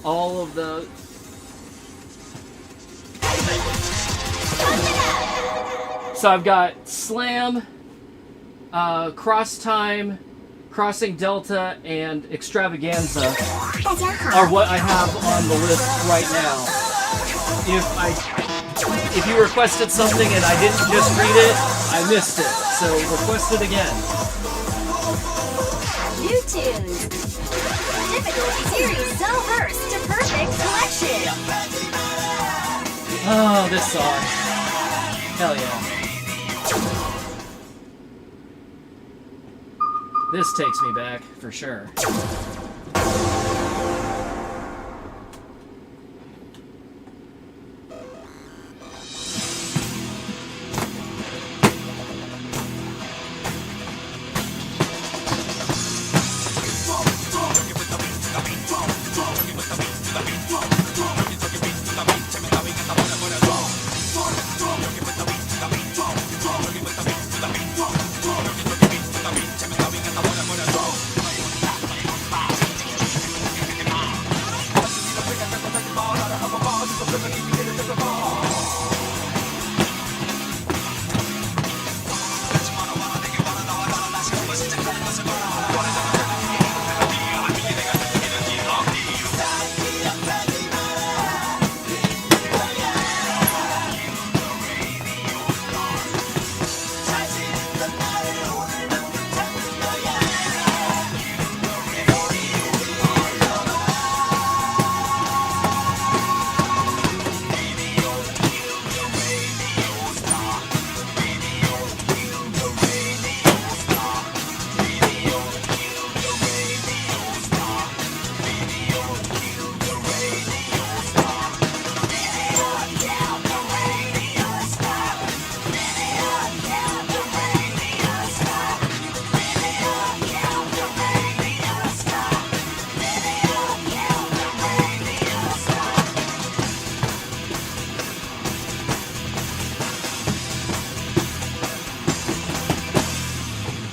all of the... So I've got Slam, Cross Time, Crossing Delta, and Extravaganza are what I have on the list right now. If you requested something and I didn't just read it, I missed it. So request it again. New tunes. Difficulty series so versed to perfect collection. Oh, this song. Hell yeah. This takes me back, for sure.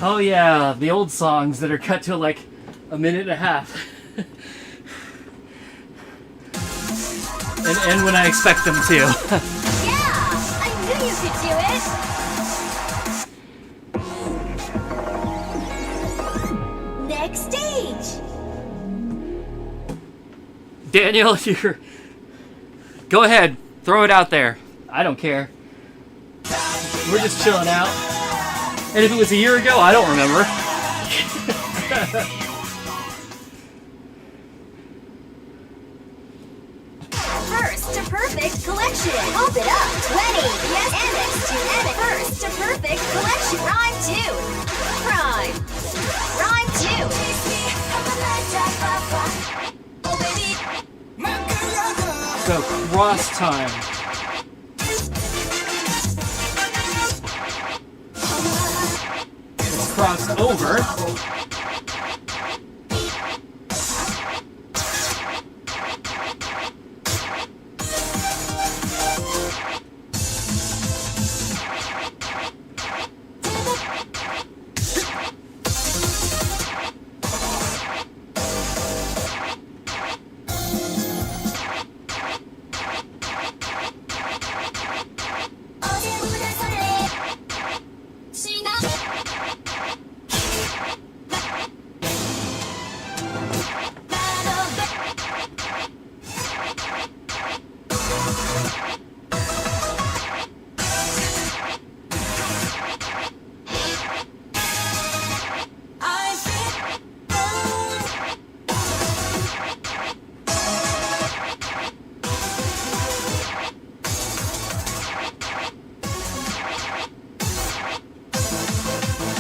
Oh yeah, the old songs that are cut to like a minute and a half. And when I expect them to. Yeah, I knew you could do it! Next stage! Daniel, you're. Go ahead, throw it out there. I don't care. We're just chilling out. And if it was a year ago, I don't remember. First to perfect collection. Pump it up. 20. Yes, annex to annex. First to perfect collection. Rhyme 2. Prime. Rhyme 2. So, cross time. Let's cross over.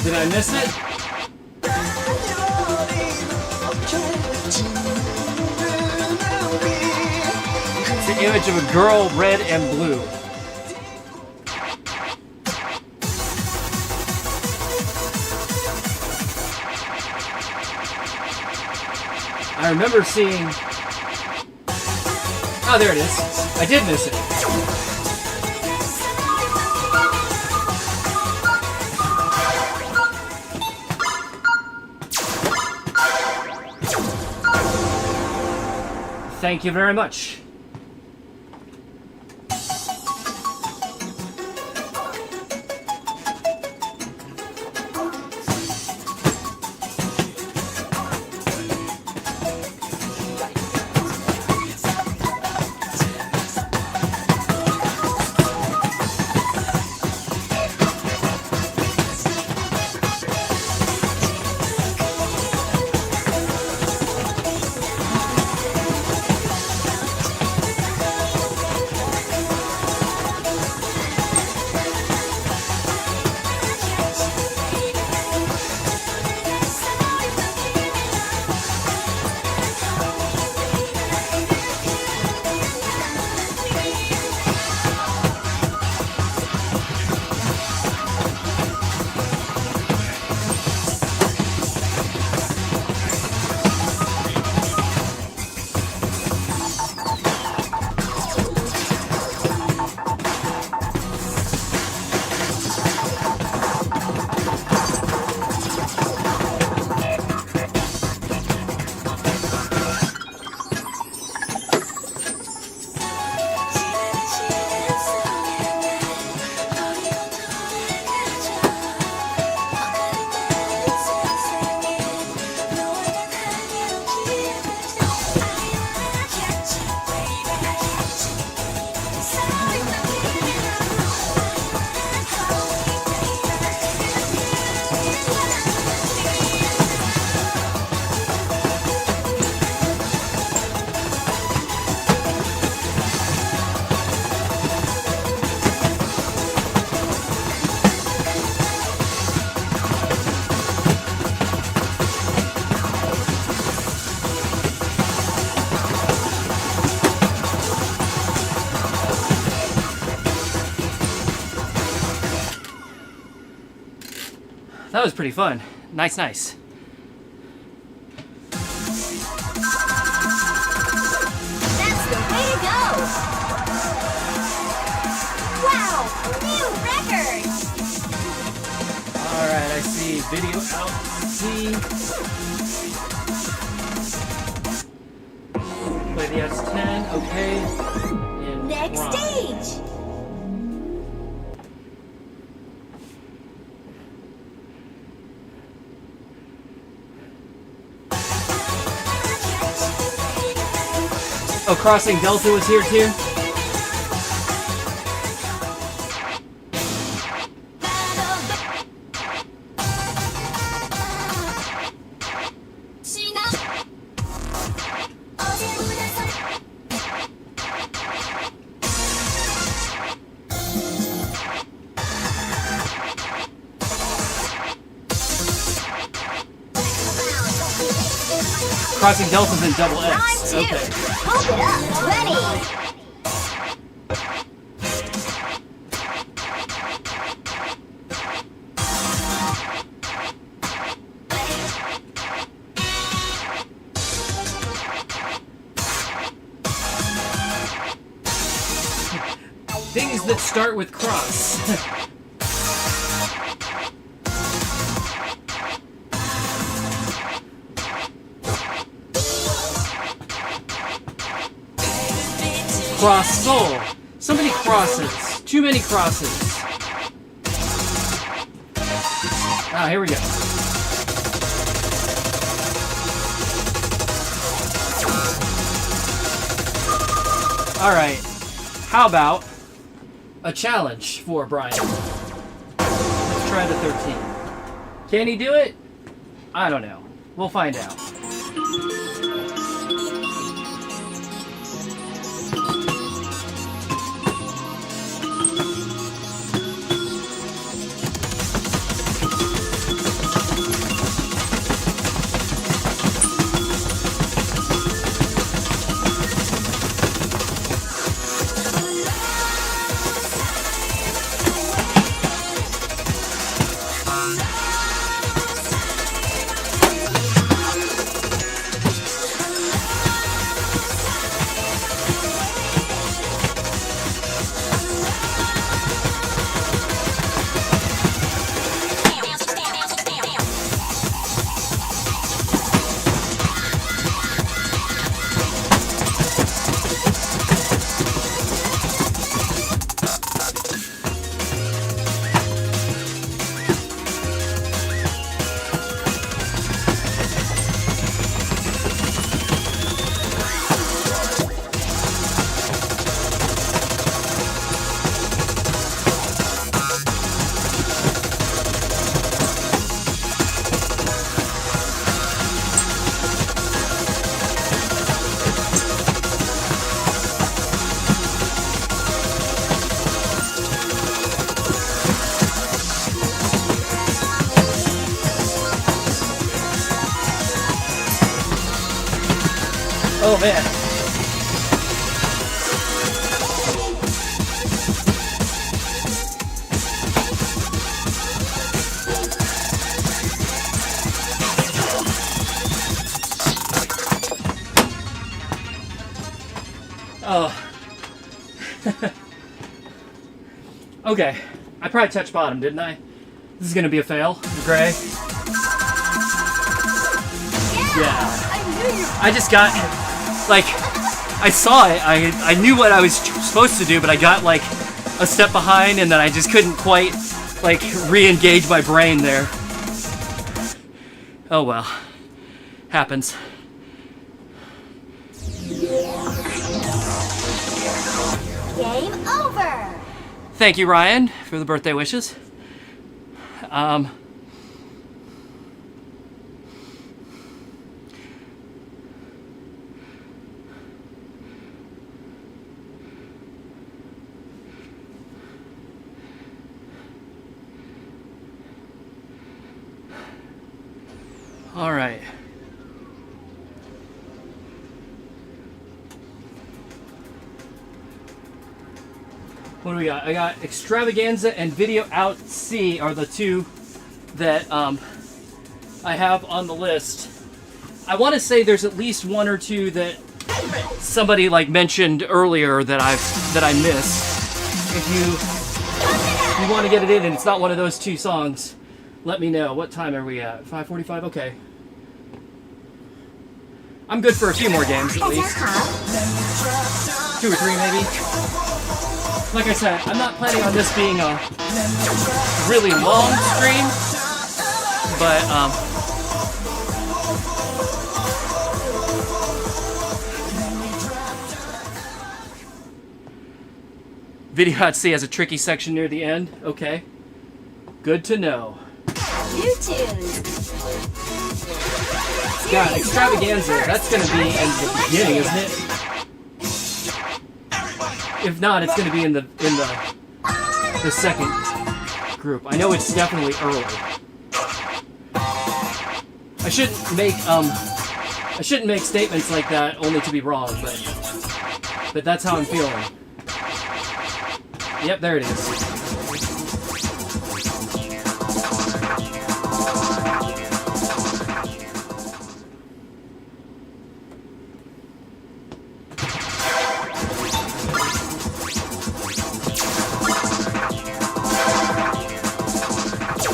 Did I miss it? It's the image of a girl, red and blue. I remember seeing... Oh, there it is. I did miss it. Thank you very much. That was pretty fun. Nice, nice. That's the way to go! Wow! New record! Alright, I see. Video out. C. Play the S10. Okay. In Next Prime. stage! Oh, Crossing Delta was here too? Crossing Delta's in double Round X. 2. Okay. Pump it up. 20. Things that start with cross. Cross soul. So many crosses. Too many crosses. Ah, here we go. Alright. How about a challenge for Brian? Let's try the 13. Can he do it? I don't know. We'll find out. Oh man. Oh. Okay. I probably touched bottom, didn't I? This is gonna be a fail. Gray. Yeah. I just got, like, I saw it. I knew what I was supposed to do, but I got, like, a step behind, and then I just couldn't quite, like, re-engage my brain there. Oh well. Happens. Game over. Thank you, Ryan, for the birthday wishes. All right. What do we got? I got Extravaganza and Video Out C are the two that I have on the list. I want to say there's at least one or two that somebody like mentioned earlier that I missed. If you want to get it in and it's not one of those two songs, let me know. What time are we at? 5:45? Okay. I'm good for a few more games at least. 2 or 3 maybe. Like I said, I'm not planning on this being a really long stream, but Video.C has a tricky section near the end. Okay. Good to know. New tunes. God, Series Extravaganza. Zone That's gonna be in the First beginning, Collection. isn't it? If not, it's gonna be in the second group. I know it's definitely early. I shouldn't make statements like that only to be wrong, but that's how I'm feeling. Yep, there it is.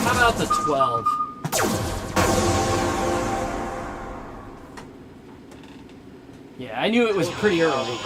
How about the 12? Yeah, I knew it was pretty early.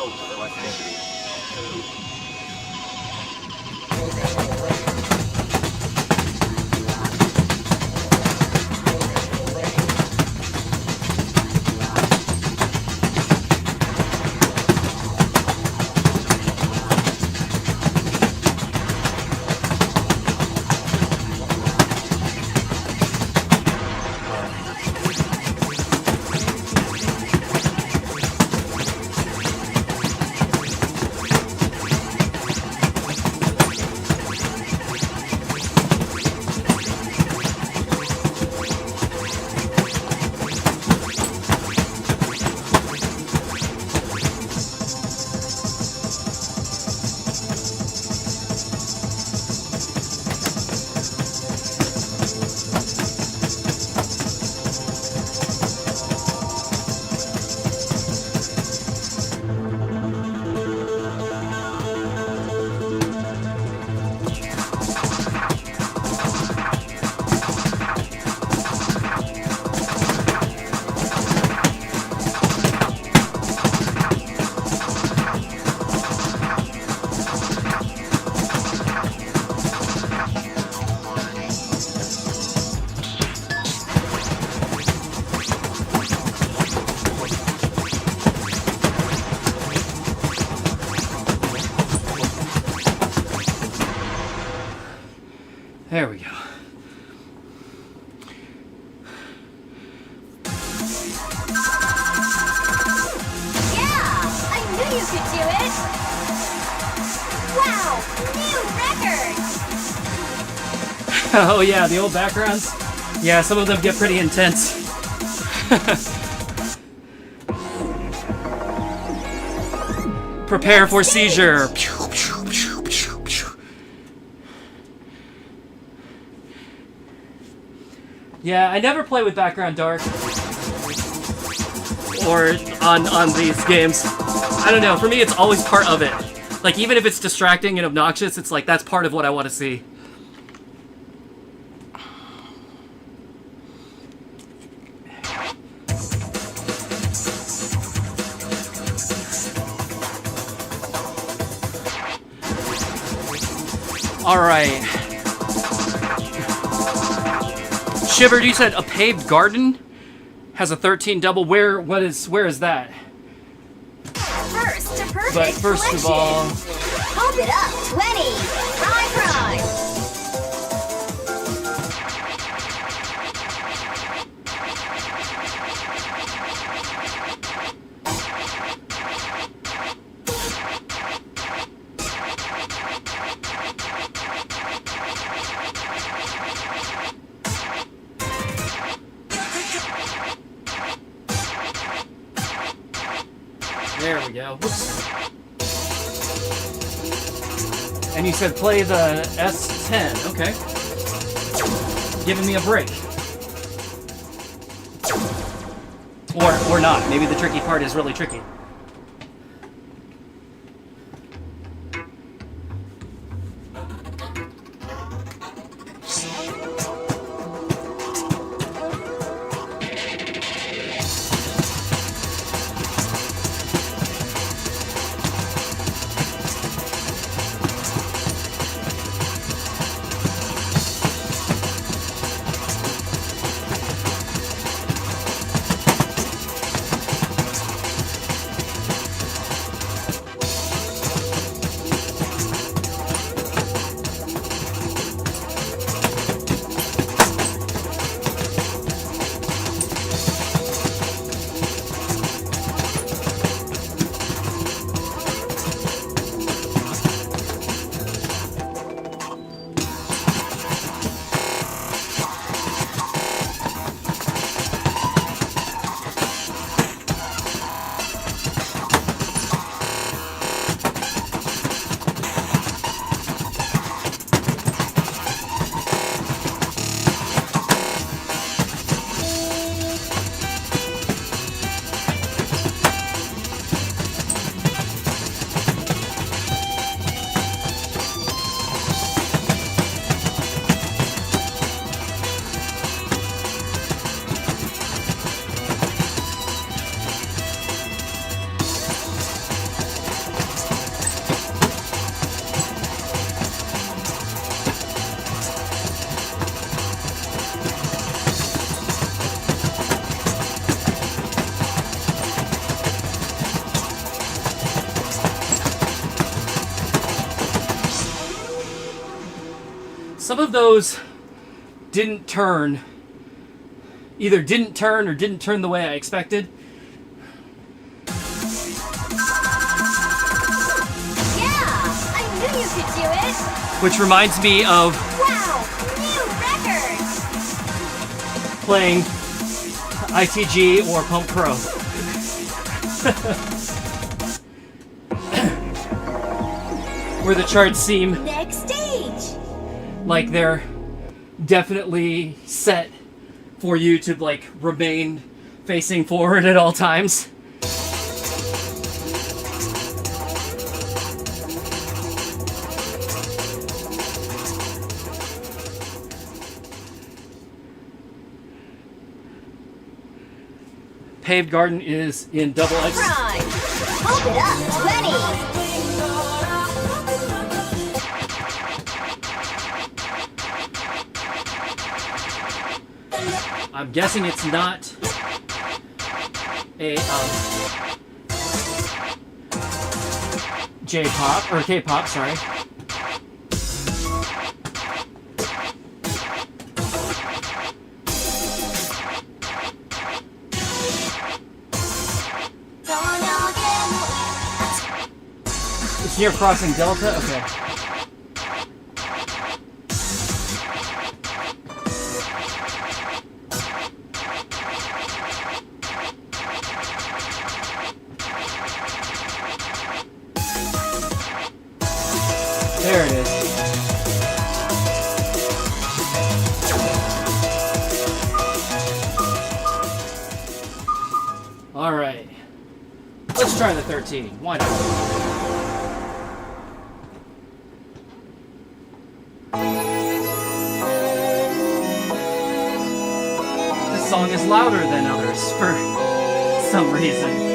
There we go. Yeah, I knew you could do it. Wow, new record. Oh yeah, the old backgrounds. Yeah, some of them get pretty intense. Prepare for seizure. Yeah, I never play with background dark. Or on these games. I don't know, for me it's always part of it. Like, even if it's distracting and obnoxious, it's like, that's part of what I want to see. Alright. Shivered, you said a paved garden has a 13 double. Where is that? First to perfect But first of collection. all, Pump it up, 20. Prime. there we go. Whoops. And you said play the S10. Okay. Giving me a break. Or not. Maybe the tricky part is really tricky. some of those didn't turn. Either didn't turn or didn't turn the way I expected. Yeah, I knew you could do it. Which reminds me of Wow, new record. playing ITG or Pump Pro. Where the charts seem Next stage. like they're definitely set for you to like remain facing forward at all times. Paved Garden is in double X. Prime. Pump it up. 20. I'm guessing it's not a J-pop or K-pop, sorry. It's near Crossing Delta? Okay. There it is. All right. Let's try the 13. Why not? This song is louder than others for some reason.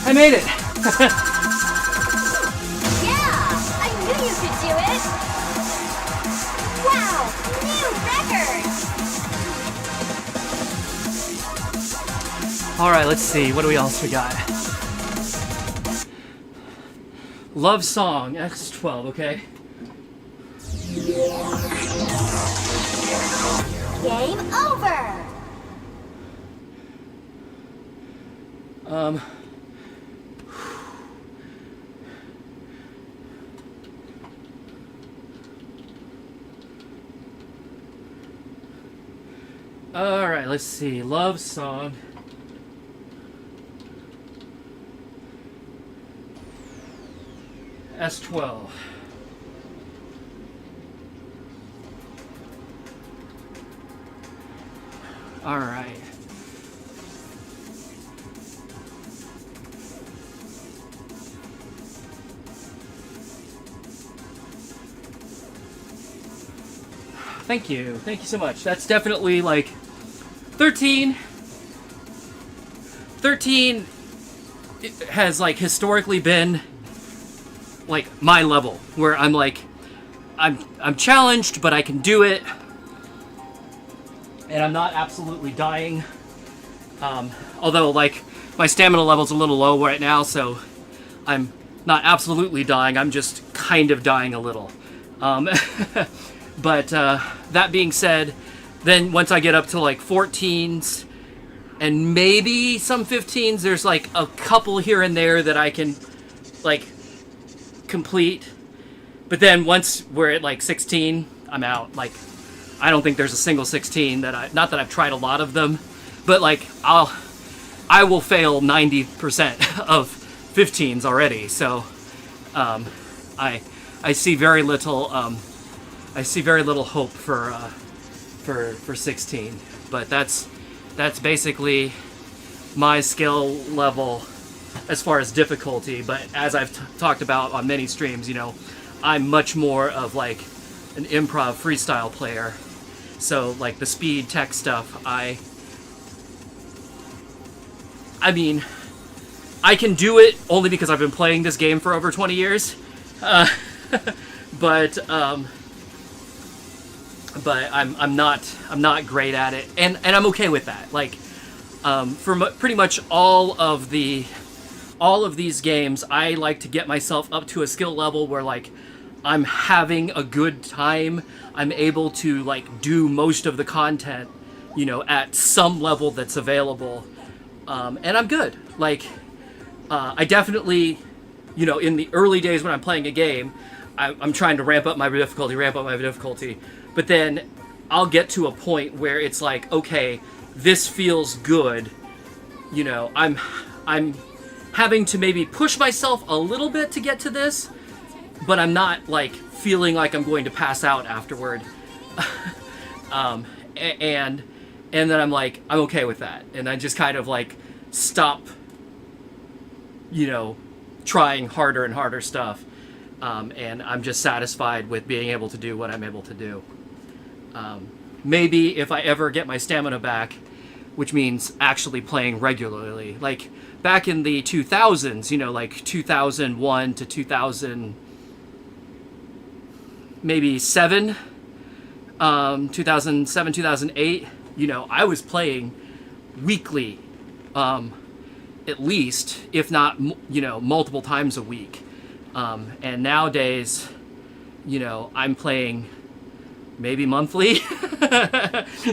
I made it! Yeah, I knew you could do it. Wow, new record. Alright, let's see. What else we got? Love Song, X12, okay? Game over. Alright, let's see. Love Song. S12. Alright. Thank you. Thank you so much. That's definitely like 13 has like historically been like my level where I'm like I'm challenged, but I can do it, and I'm not absolutely dying. Although like my stamina level's a little low right now, so I'm not absolutely dying. I'm just kind of dying a little. But that being said, then once I get up to like 14s and maybe some 15s, there's like a couple here and there that I can like complete. But then once we're at like 16, I'm out. Like, I don't think there's a single 16 that not that I've tried a lot of them, but like I will fail 90% of 15s already. So I see very little hope for 16. But that's basically my skill level as far as difficulty. But as I've talked about on many streams, you know, I'm much more of like an improv freestyle player. So like the speed tech stuff, I mean, I can do it only because I've been playing this game for over 20 years. But I'm not great at it, and I'm okay with that. Like, for pretty much all of these games, I like to get myself up to a skill level where like I'm having a good time. I'm able to like do most of the content, you know, at some level that's available, and I'm good. Like, I definitely, you know, in the early days when I'm playing a game, I'm trying to ramp up my difficulty, but then I'll get to a point where it's like, okay, this feels good. You know, I'm having to maybe push myself a little bit to get to this, but I'm not like feeling like I'm going to pass out afterward. And then I'm like, I'm okay with that, and I just kind of like stop, you know, trying harder and harder stuff, and I'm just satisfied with being able to do what I'm able to do. Maybe if I ever get my stamina back, which means actually playing regularly, like back in the 2000s, you know, like 2001 to 2000, maybe 2007, 2008, you know, I was playing weekly, at least, if not, you know, multiple times a week. And nowadays, you know, I'm playing maybe monthly,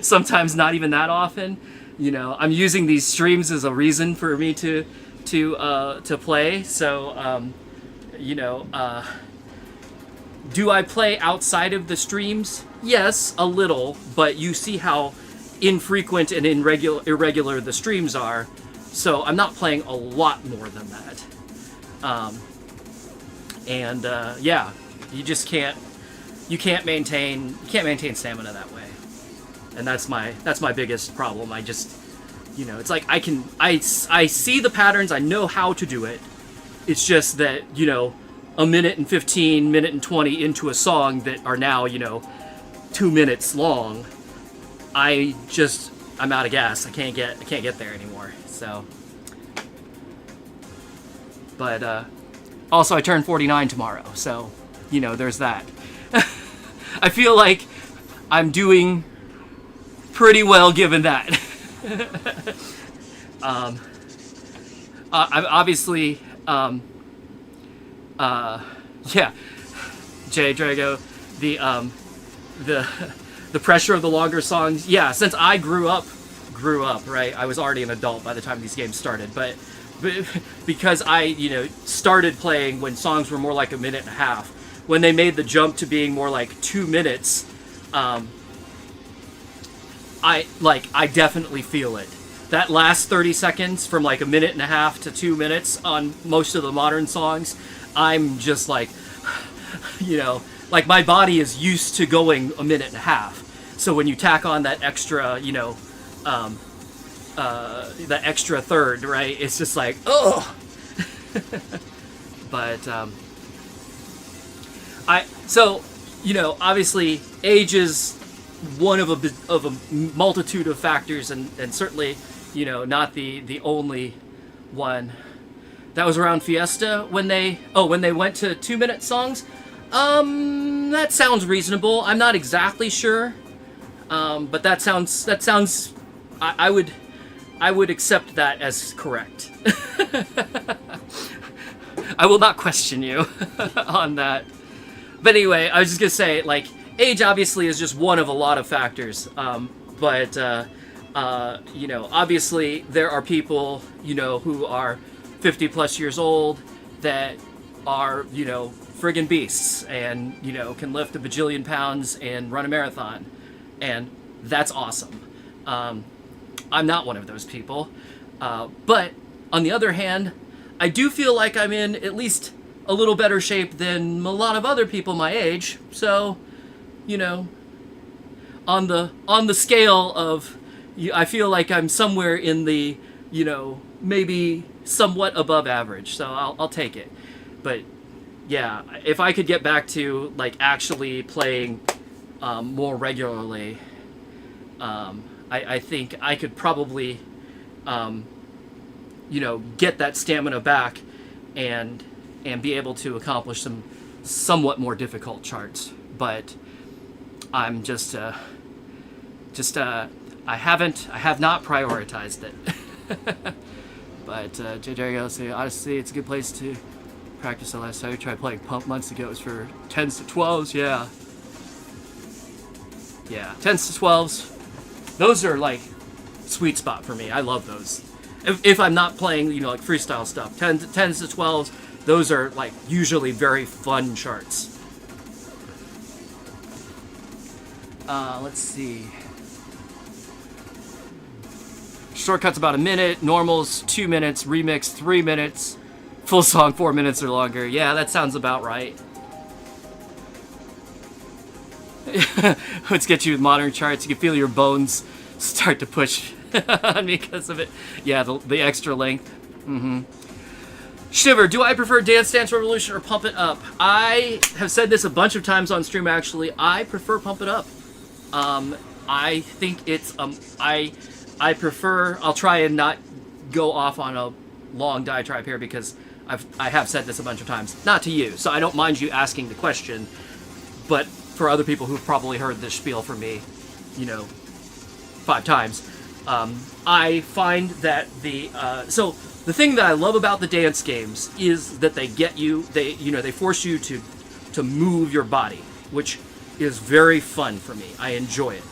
sometimes not even that often. You know, I'm using these streams as a reason for me to play. So, you know, do I play outside of the streams? Yes, a little, but you see how infrequent and irregular the streams are. So I'm not playing a lot more than that. Yeah, you just can't maintain stamina that way, and that's my biggest problem. I just, you know, it's like I see the patterns, I know how to do it. It's just that, you know, a minute and 15, minute and 20 into a song that are now, you know, 2 minutes long, I'm out of gas. I can't get there anymore. So, but also I turn 49 tomorrow, so, you know, there's that. I feel like I'm doing pretty well given that. I'm obviously, yeah, Jay Drago, the pressure of the longer songs. Yeah, since I grew up, right? I was already an adult by the time these games started, but because I, you know, started playing when songs were more like a minute and a half. When they made the jump to being more like 2 minutes, I definitely feel it. That last 30 seconds from like a minute and a half to 2 minutes on most of the modern songs, I'm just like, you know, like my body is used to going a minute and a half. So when you tack on that extra, you know, the extra third, right? It's just like, oh. But so, you know, obviously age is one of a multitude of factors, and certainly, not the only one. That was around Fiesta when they went to 2-minute songs. That sounds reasonable. I'm not exactly sure, but that sounds. I would accept that as correct. I will not question you on that. But anyway, I was just gonna say, like, age obviously is just one of a lot of factors. But obviously there are people, who are 50 plus years old that are, friggin' beasts and, can lift a bajillion pounds and run a marathon. And that's awesome. I'm not one of those people. But on the other hand, I do feel like I'm in at least a little better shape than a lot of other people my age. So, on the scale of, I feel like I'm somewhere in the, maybe somewhat above average. So I'll take it. But yeah, if I could get back to like actually playing more regularly, I think I could probably, get that stamina back and be able to accomplish some somewhat more difficult charts. But I'm I have not prioritized it. But JJ goes, honestly, it's a good place to practice. The last time I tried playing Pump months ago, it was for 10s to 12s. Yeah, 10s to 12s. Those are like sweet spot for me. I love those. If I'm not playing, like freestyle stuff, 10s to 12s, those are like usually very fun charts. Let's see. Shortcuts about a minute, normals 2 minutes, remix 3 minutes, full song 4 minutes or longer. Yeah, that sounds about right. Let's get you with modern charts. You can feel your bones start to push because of it. Yeah, the extra length. Shiver, do I prefer Dance Dance Revolution or Pump It Up? I have said this a bunch of times on stream, actually. I prefer Pump It Up. I think it's, I prefer, I'll try and not go off on a long diatribe here because I have said this a bunch of times. Not to you, so I don't mind you asking the question, but for other people who've probably heard this spiel from me, 5 times, I find that so the thing that I love about the dance games is that they get you, they force you to move your body, which is very fun for me. I enjoy it.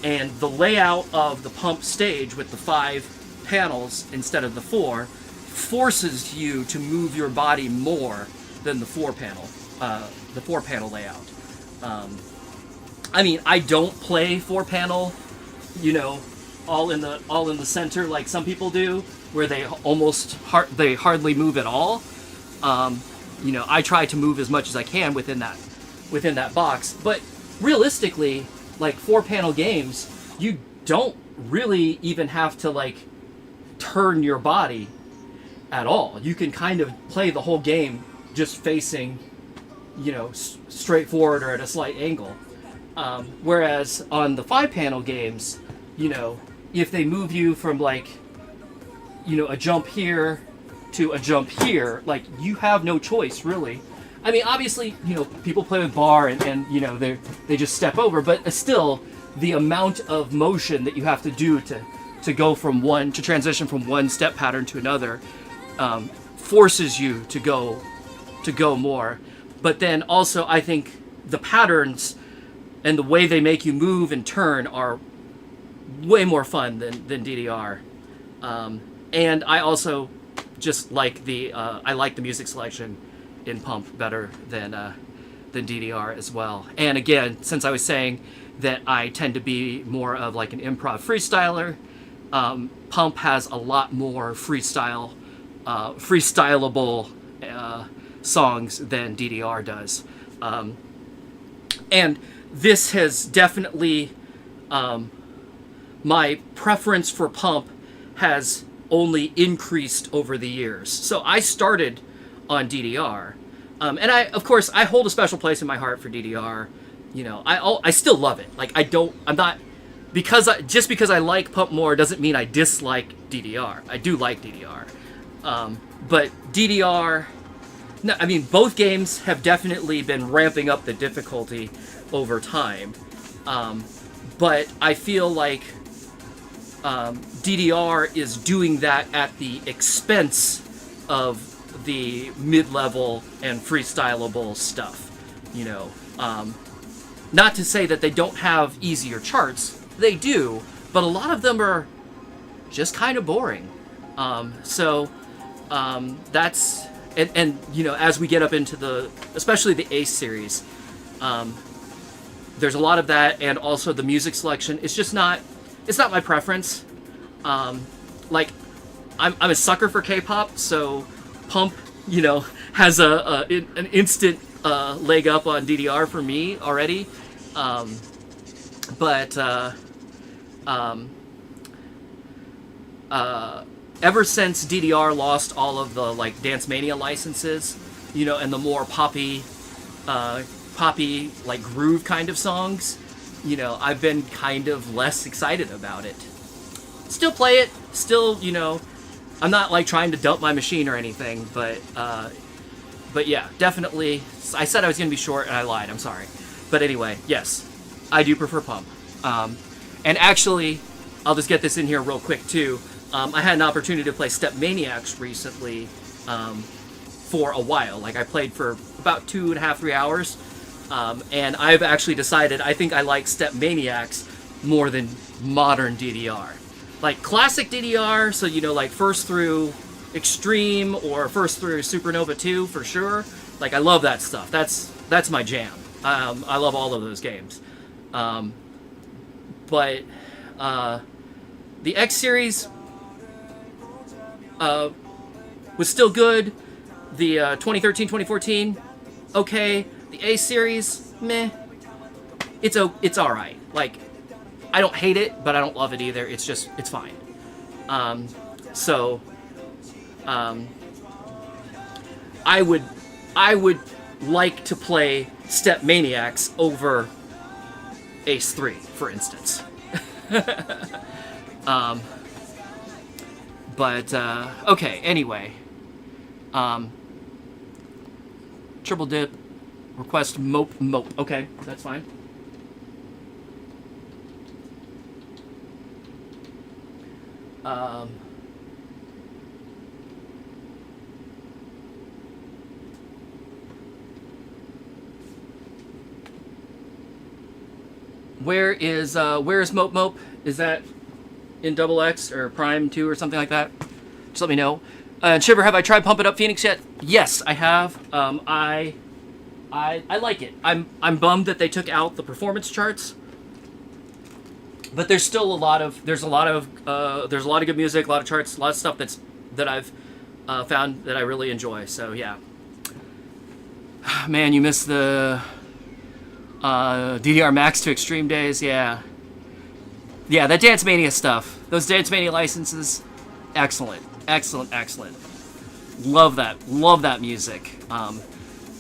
And the layout of the Pump stage with the 5 panels instead of the 4 forces you to move your body more than the 4 panel layout. I mean, I don't play 4 panel, all in the center like some people do, where they hardly move at all. I try to move as much as I can within that box, but realistically, like 4 panel games, you don't really even have to like turn your body at all. You can kind of play the whole game just facing, straight forward or at a slight angle. Whereas on the 5 panel games, if they move you from like, a jump here to a jump here, like you have no choice really. I mean, obviously, people play with bar and they just step over, but still, the amount of motion that you have to do to go from to transition from one step pattern to another, forces you to go more. But then also, I think the patterns and the way they make you move and turn are way more fun than DDR. And I also just like I like the music selection in Pump better than DDR as well. And again, since I was saying that I tend to be more of like an improv freestyler, Pump has a lot more freestylable songs than DDR does. And this has definitely, my preference for Pump has only increased over the years. So I started on DDR, and of course I hold a special place in my heart for DDR. You know, I still love it. Like I'm not just because I like Pump More doesn't mean I dislike DDR. I do like DDR, but DDR. No, I mean both games have definitely been ramping up the difficulty over time, but I feel like DDR is doing that at the expense of the mid-level and freestylable stuff. You know, not to say that they don't have easier charts. They do, but a lot of them are just kind of boring. That's and you know, as we get up into especially the Ace series, there's a lot of that, and also the music selection. It's not my preference. Like I'm a sucker for K-pop, so Pump, you know, has an instant leg up on DDR for me already. Ever since DDR lost all of the like Dance Mania licenses, you know, and the more poppy like groove kind of songs, you know, I've been kind of less excited about it. Still play it, still, you know, I'm not like trying to dump my machine or anything, but yeah, definitely. I said I was gonna be short and I lied. I'm sorry, but anyway, yes, I do prefer Pump. And actually, I'll just get this in here real quick too. I had an opportunity to play Step Maniacs recently for a while. Like I played for about 2.5, 3 hours, and I've actually decided I think I like Step Maniacs more than modern DDR. Like classic DDR, so you know, like first through Extreme or first through Supernova 2 for sure. Like I love that stuff. That's my jam. I love all of those games. But the X series was still good. The 2013, 2014, okay. The A series, meh. It's all right. Like I don't hate it, but I don't love it either. It's fine. I would like to play Step Maniacs over Ace 3, for instance. Okay, anyway. Triple dip. Request mope. Okay, that's fine. Where's Mope? Is that in Double X or Prime 2 or something like that? Just let me know. And Shiver, have I tried Pump It Up Phoenix yet? Yes, I have. I like it. I'm bummed that they took out the performance charts, but there's still a lot of good music, a lot of charts, a lot of stuff that I've found that I really enjoy. So yeah. Man, you missed the DDR Max to Extreme days. Yeah, that Dance Mania stuff, those Dance Mania licenses, excellent. Love that music.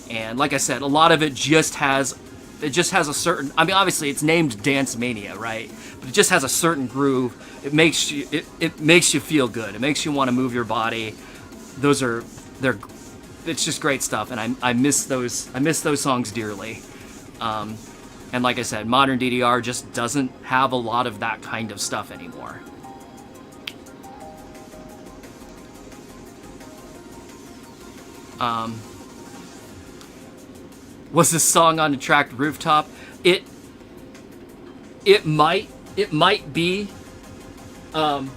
And like I said, a lot of it just has a certain, I mean, obviously it's named Dance Mania, right? But it just has a certain groove. It makes you feel good. It makes you want to move your body. It's just great stuff, and I miss those songs dearly. And like I said, modern DDR just doesn't have a lot of that kind of stuff anymore. Was this song on Attract Rooftop? It might be, but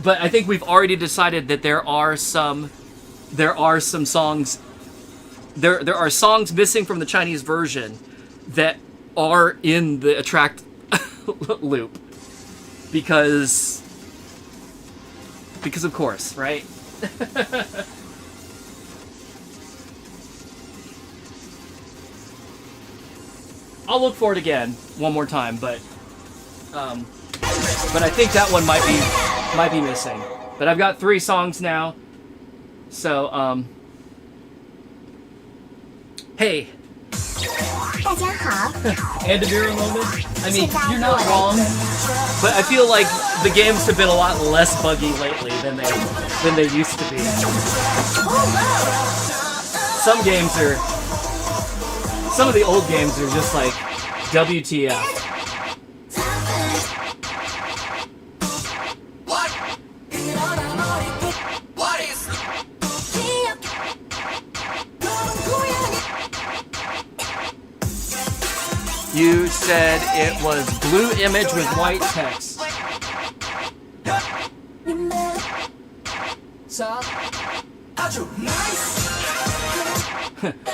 I think we've already decided that there are some songs. There are songs missing from the Chinese version that are in the Attract loop because of course, right? I'll look for it again one more time, but I think that one might be missing. But I've got 3 songs now, so hey. 大家好， and a mirror moment. I mean, you're not wrong, but I feel like the games have been a lot less buggy lately than they used to be. Some of the old games are just like WTF. What? What is You said it was blue image with white text.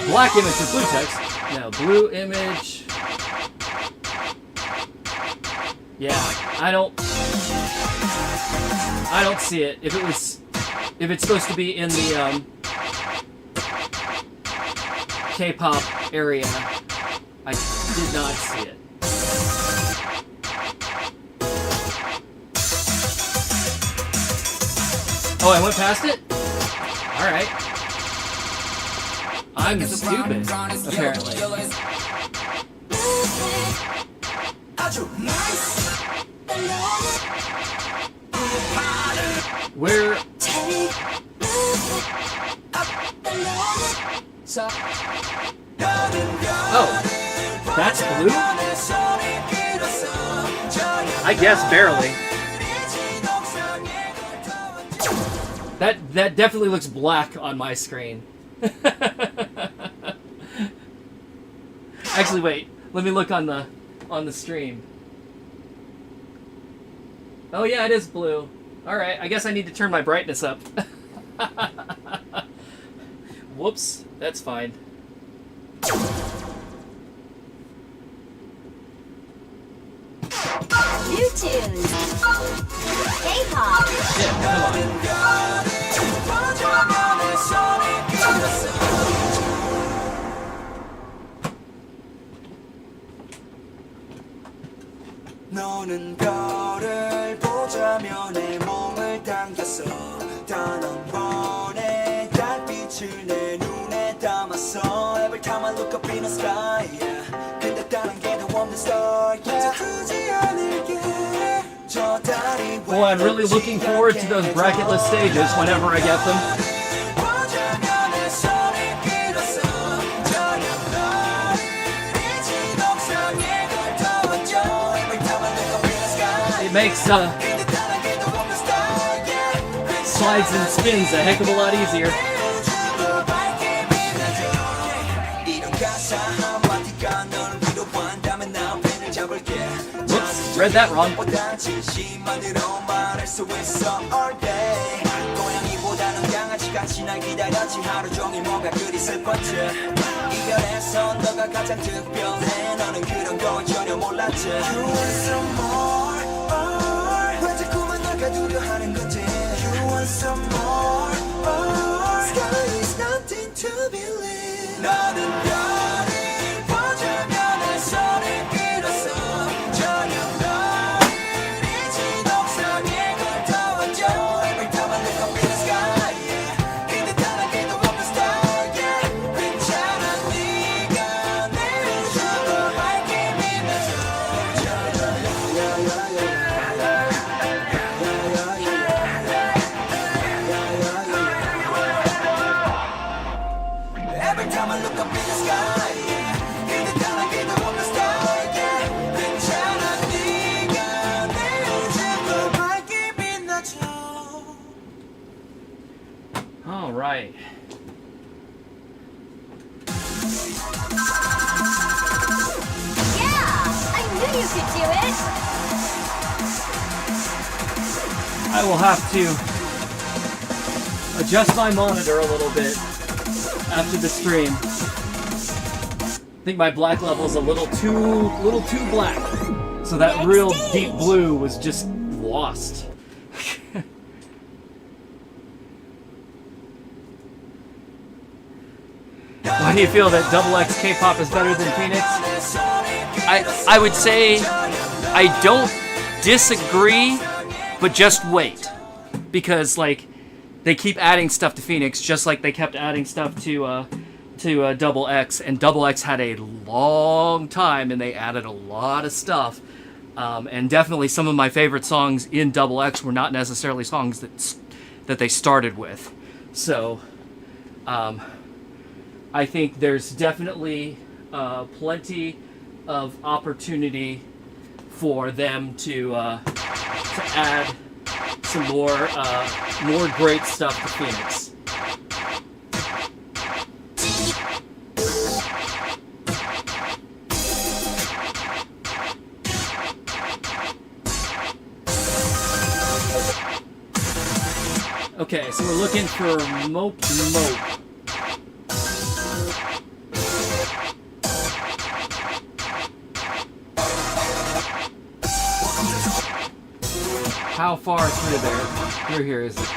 Black image with blue text. No, blue image. Yeah, I don't see it. If it's supposed to be in the K-pop area, I did not see it. Oh, I went past it? Alright. I'm stupid, apparently. Where... Oh, that's blue? I guess barely. That definitely looks black on my screen. Actually, wait. Let me look on the stream. Oh yeah, it is blue. All right, I guess I need to turn my brightness up. Whoops, that's fine. new tunes, K-pop, Yeah, come 너는 별을 보자며 내 몸을 당겼어 단 한 번의 달빛을 내 눈에 담았어 Every time I look up in the sky yeah. 근데 다른 게 더 없는 star yeah. 굳이 않을게 저 달이 Well, I'm really looking forward to those bracketless stages whenever I get them. 보자며 내 손을 길었어 저녁 너를 이 지독성에 걸터왔죠 Every time I look up in the sky It makes 근데 다른 게 더 없는 star yeah. slides and spins a heck of a lot easier. Whoops, read that wrong. You want some more? Sky is nothing to believe. 너는 별을 보자며 내 손을 빌었어. 저녁 너를 이 지독성에 걸터왔죠. Every time I look up in the sky, yeah. 근데 다른 게 더 없는 star, yeah. 괜찮아 네가 내 우주로 밝게 빛나줘. Every time I look up in the sky, yeah. 근데 다른 게 더 없는 star, yeah. 괜찮아 네가 내 우주로 밝게 빛나줘. All right. yeah, I knew you could do it. I will have to adjust my monitor a little bit after the stream. I think my black level is a little too black. So that Next real stage. deep blue was just lost. Why do you feel that Double X K-pop is better than Phoenix? I would say I don't disagree, but just wait. Because like they keep adding stuff to Phoenix just like they kept adding stuff to Double X, and Double X had a long time, and they added a lot of stuff. And definitely some of my favorite songs in Double X were not necessarily songs that they started with. So I think there's definitely plenty of opportunity for them to add some more great stuff to Phoenix. Okay, so we're looking for Mope Mope. How far through there? Through here is it?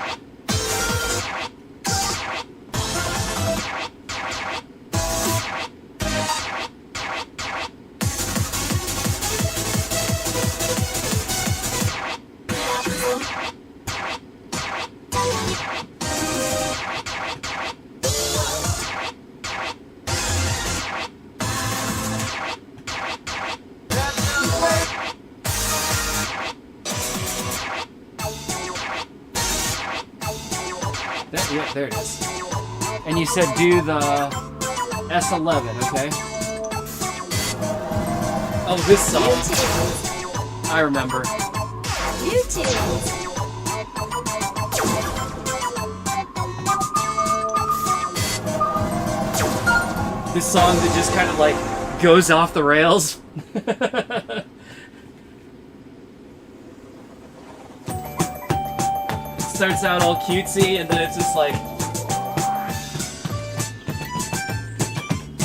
Yeah, there it is. And you said do the S11, okay? Oh, this song. YouTube. I remember. YouTube. This song that just kind of like goes off the rails. Starts out all cutesy, and then it's just like,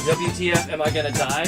WTF, am I gonna die?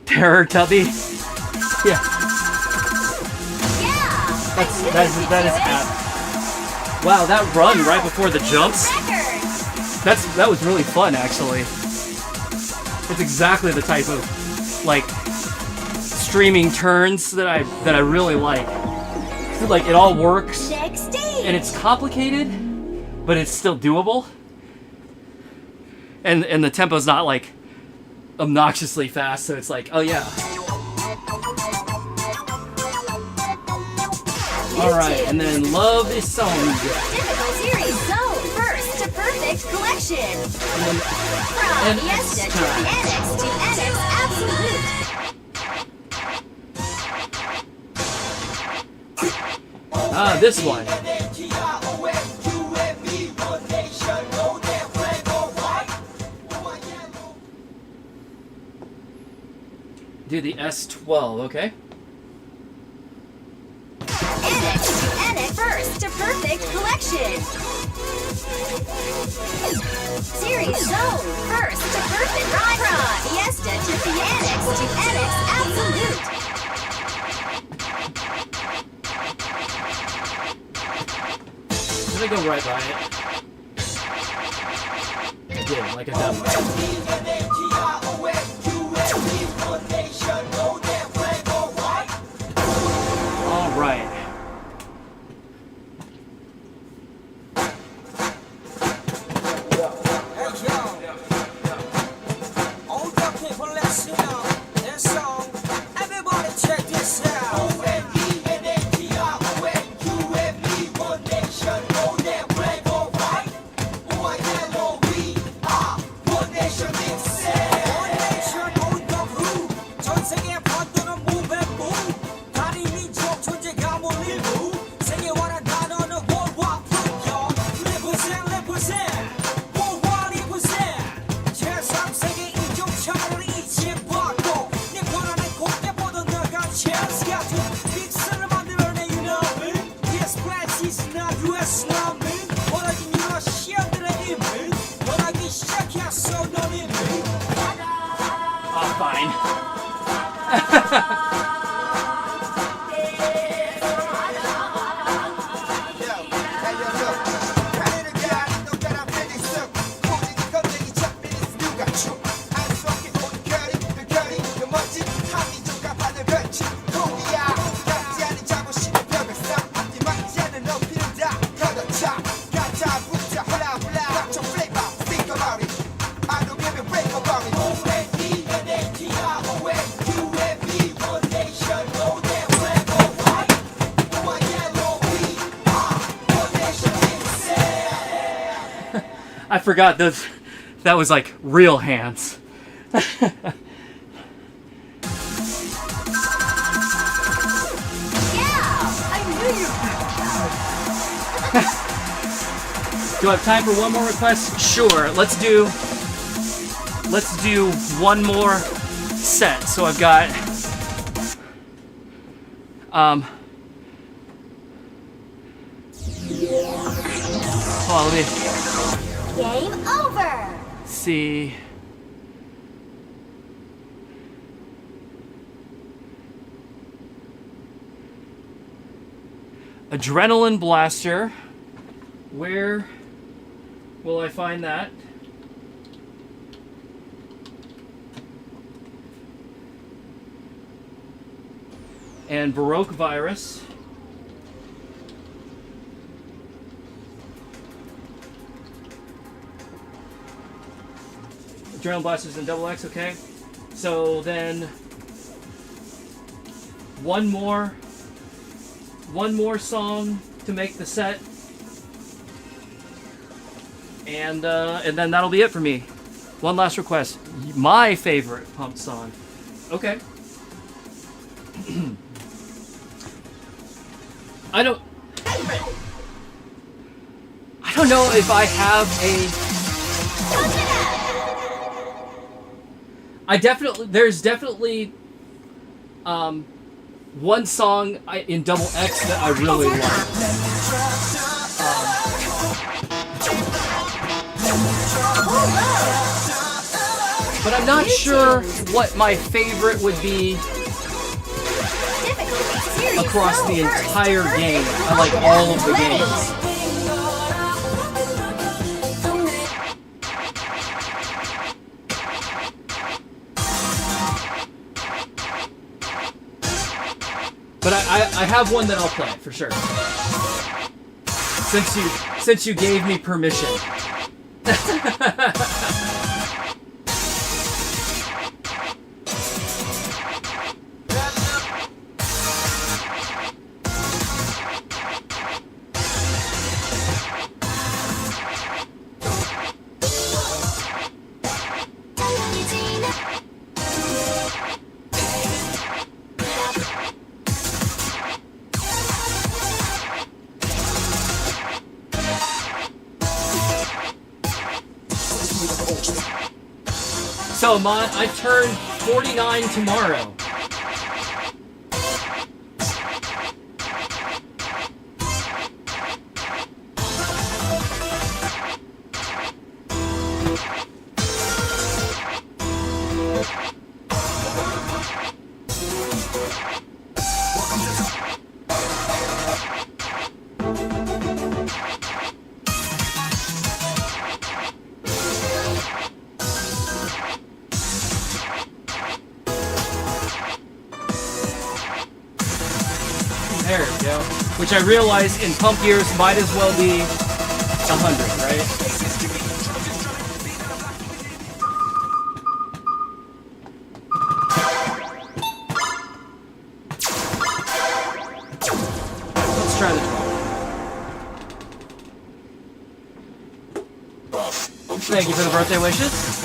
Terror Tubby? Yeah. That is apt. Wow, that run right before the jumps. That was really fun, actually. It's exactly the type of like streaming turns that I really like. I feel like it all works Next stage. and it's complicated, but it's still doable. And the tempo's not like obnoxiously fast, so it's like, oh yeah. Alright, and then Love is Song. Typical series zone. First to perfect collection. From And Fiesta to time. NX to NX Absolute. Ah, this one. Do the S12, okay? NX to NX. First to perfect collection. Series zone. First to perfect. From Fiesta to to NX Absolute. Did I go right by it? I did, like a dumb. All right. Everybody check this out. Oh, fine. I forgot those. That was like real hands. Do I have time for one more request? Sure. Let's do one more set. So I've got oh, let me Game over. see. Adrenaline Blaster. Where will I find that? And Baroque Virus. Adrenaline Blasters and Double X, okay. So then one more song to make the set. And then that'll be it for me. One last request. My favorite Pumped song. Okay. I don't know if I have there's definitely one song in Double X that I really like. But I'm not sure what my favorite would be across the entire game. I like all of the games. But I have one that I'll play for sure. Since you gave me permission. So, Amon, I turn 49 tomorrow. There we go. Which I realize in pump years might as well be 100, right? Let's try the 12. Thank you for the birthday wishes.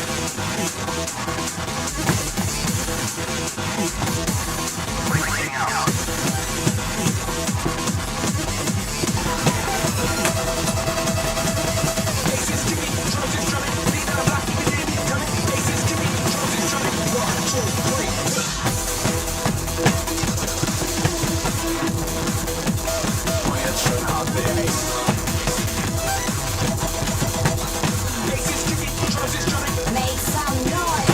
Make some noise.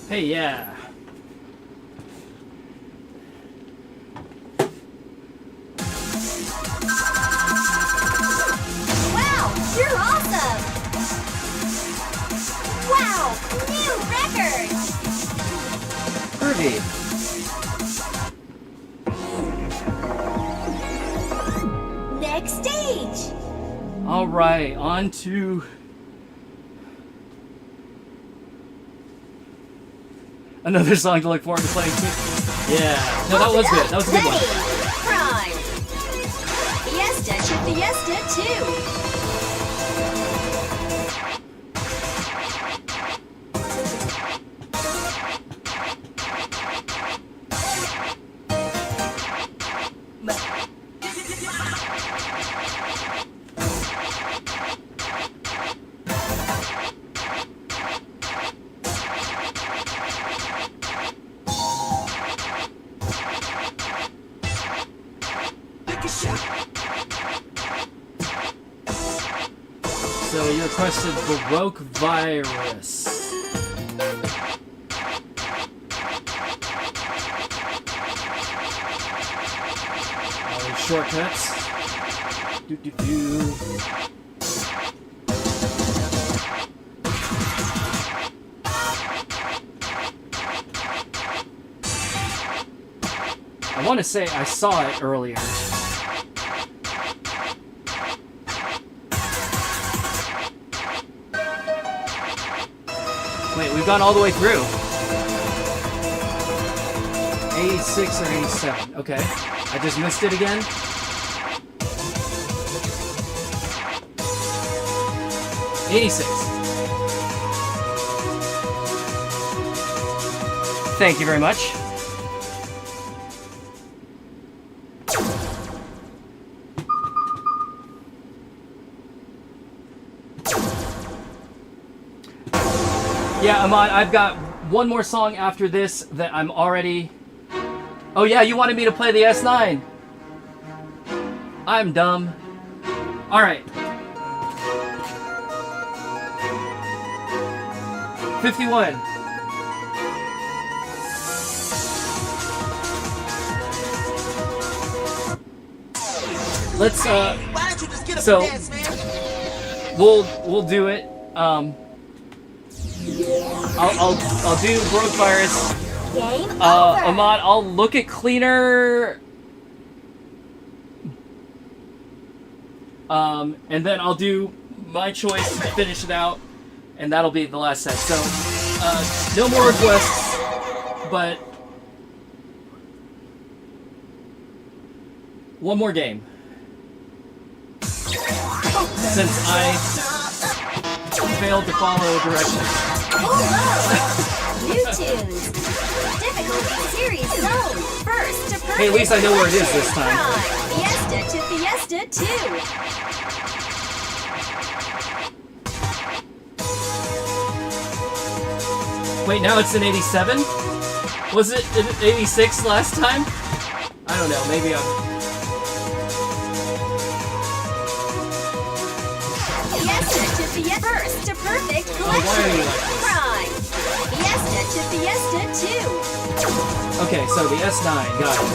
Hey, yeah. Wow, you're awesome! Wow, new record! Groovy. Next stage! All right, on to another song to look forward to playing. Yeah, no, that was good. That was a good one. Prime! Fiesta to Fiesta 2! So you requested Baroque Virus. All these shortcuts. Do do do. I want to say I saw it earlier. Wait, we've gone all the way through. 86 or 87. Okay. I just missed it again. '86. Thank you very much. Yeah, Ahmad, I've got one more song after this that I'm already... Oh yeah, you wanted me to play the S9. I'm dumb. Alright. 51. Let's Why don't you just get up so- and dance, man? we'll do it. I'll do Growth Virus. Game over. Ahmad, I'll look at Cleaner. And then I'll do my choice to finish it out, and that'll be the last set. So, no more requests, but one more game. Since I failed to follow directions. New tunes. Difficulty series zone. First to perfect. Hey, at least I know where it is this time. Prime. Fiesta to Fiesta 2. Wait, now it's in 87? Was it in 86 last time? I don't know, maybe I'm... Fiesta to Fiesta. First to perfect why are collection. you like this? Prime. Fiesta to Fiesta 2. Okay, so the S9, got it.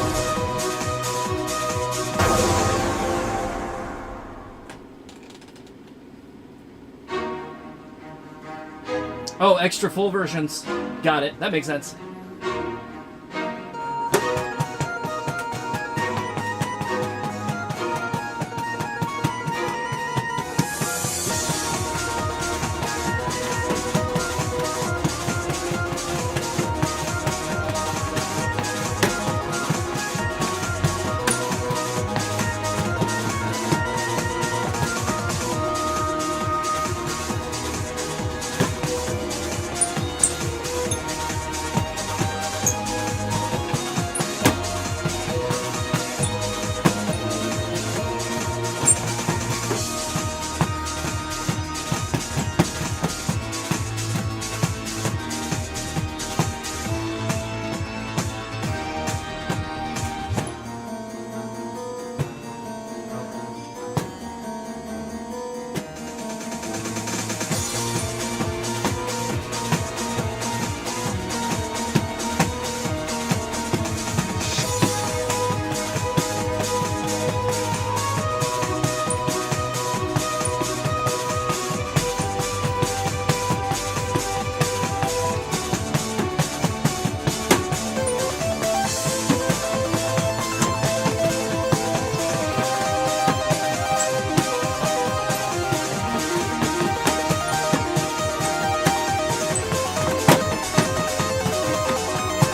Oh, extra full versions. Got it. That makes sense.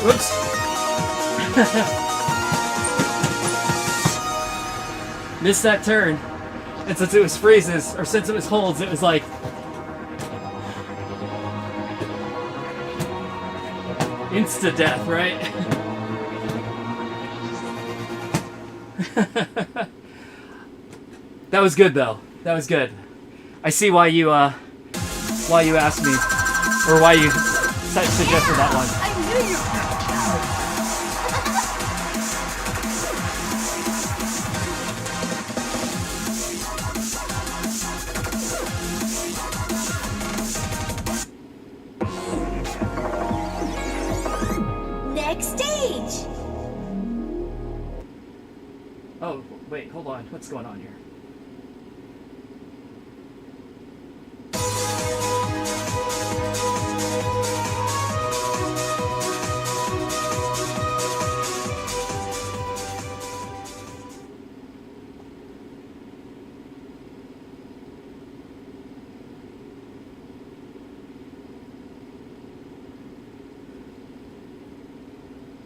Oops. Missed that turn. And since it was freezes, or since it was holds, it was like... insta-death, right? That was good, though. That was good. I see why you asked me, or why you suggested that one. I knew you. Next stage. Oh, wait, hold on. What's going on here?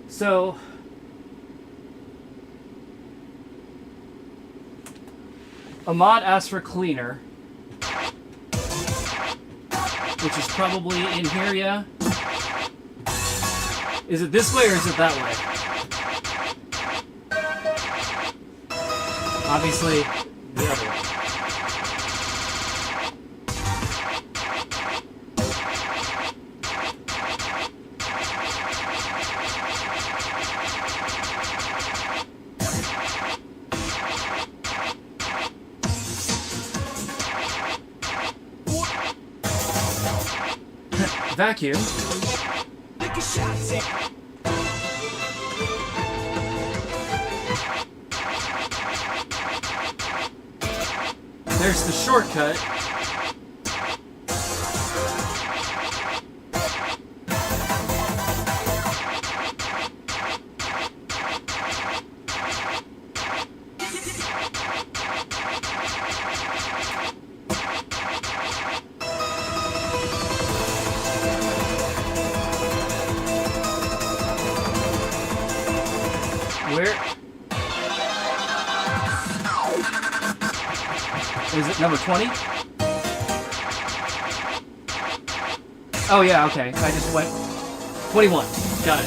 So, Ahmad asked for cleaner, which is probably in here, yeah? Is it this way or is it that way? Obviously, the other way. Vacuum. There's the shortcut. Is it number 20? Oh yeah, okay. I just went 21. Got it.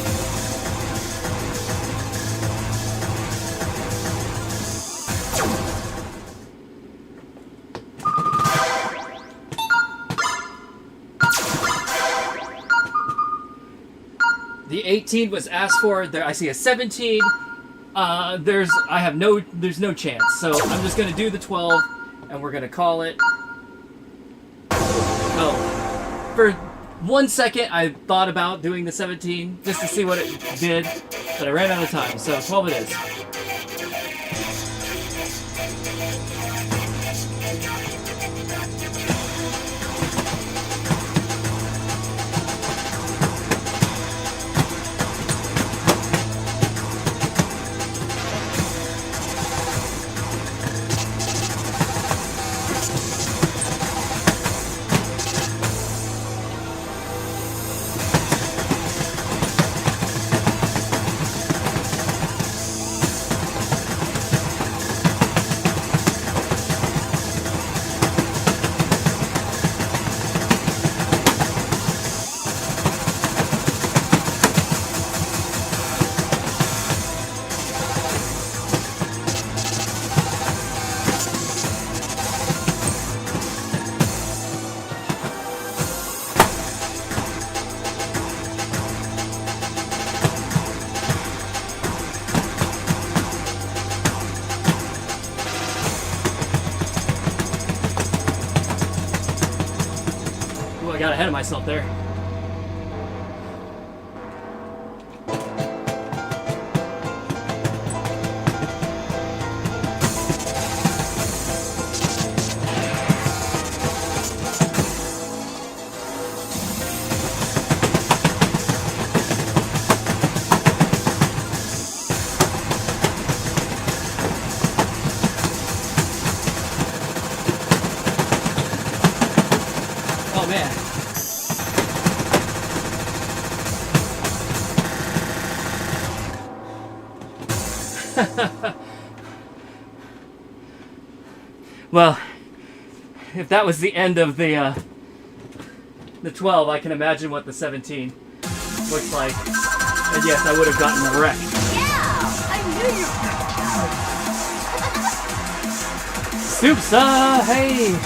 The 18 was asked for. There, I see a 17. There's no chance. So I'm just gonna do the 12, and we're gonna call it. Oh, for 1 second I thought about doing the 17 just to see what it did, but I ran out of time. So 12 it is. Ooh, I got ahead of myself there. Oh man. Well, if that was the end of the 12, I can imagine what the 17 looks like. And yes, I would have gotten a wreck. Yeah! I knew you. Soupsa, hey!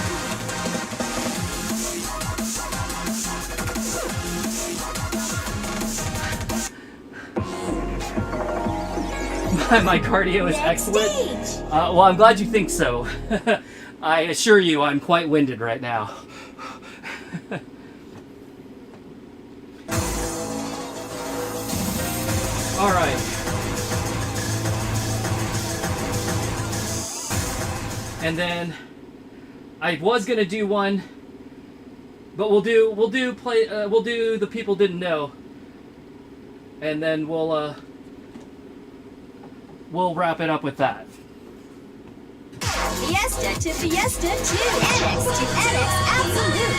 My cardio is Next excellent. stage. Well, I'm glad you think so. I assure you, I'm quite winded right now. All right. And then I was gonna do one, but we'll do the people didn't know, and then we'll wrap it up with that. Fiesta to Fiesta 2. Annex to Annex Absolute.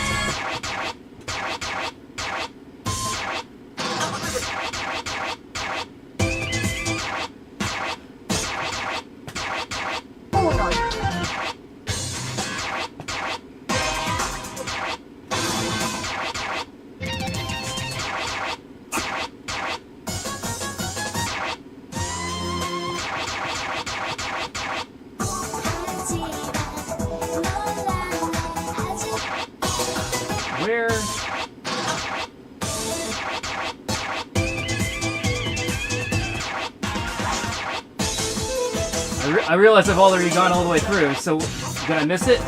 Where? I realize I've already gone all the way through, so did I miss it?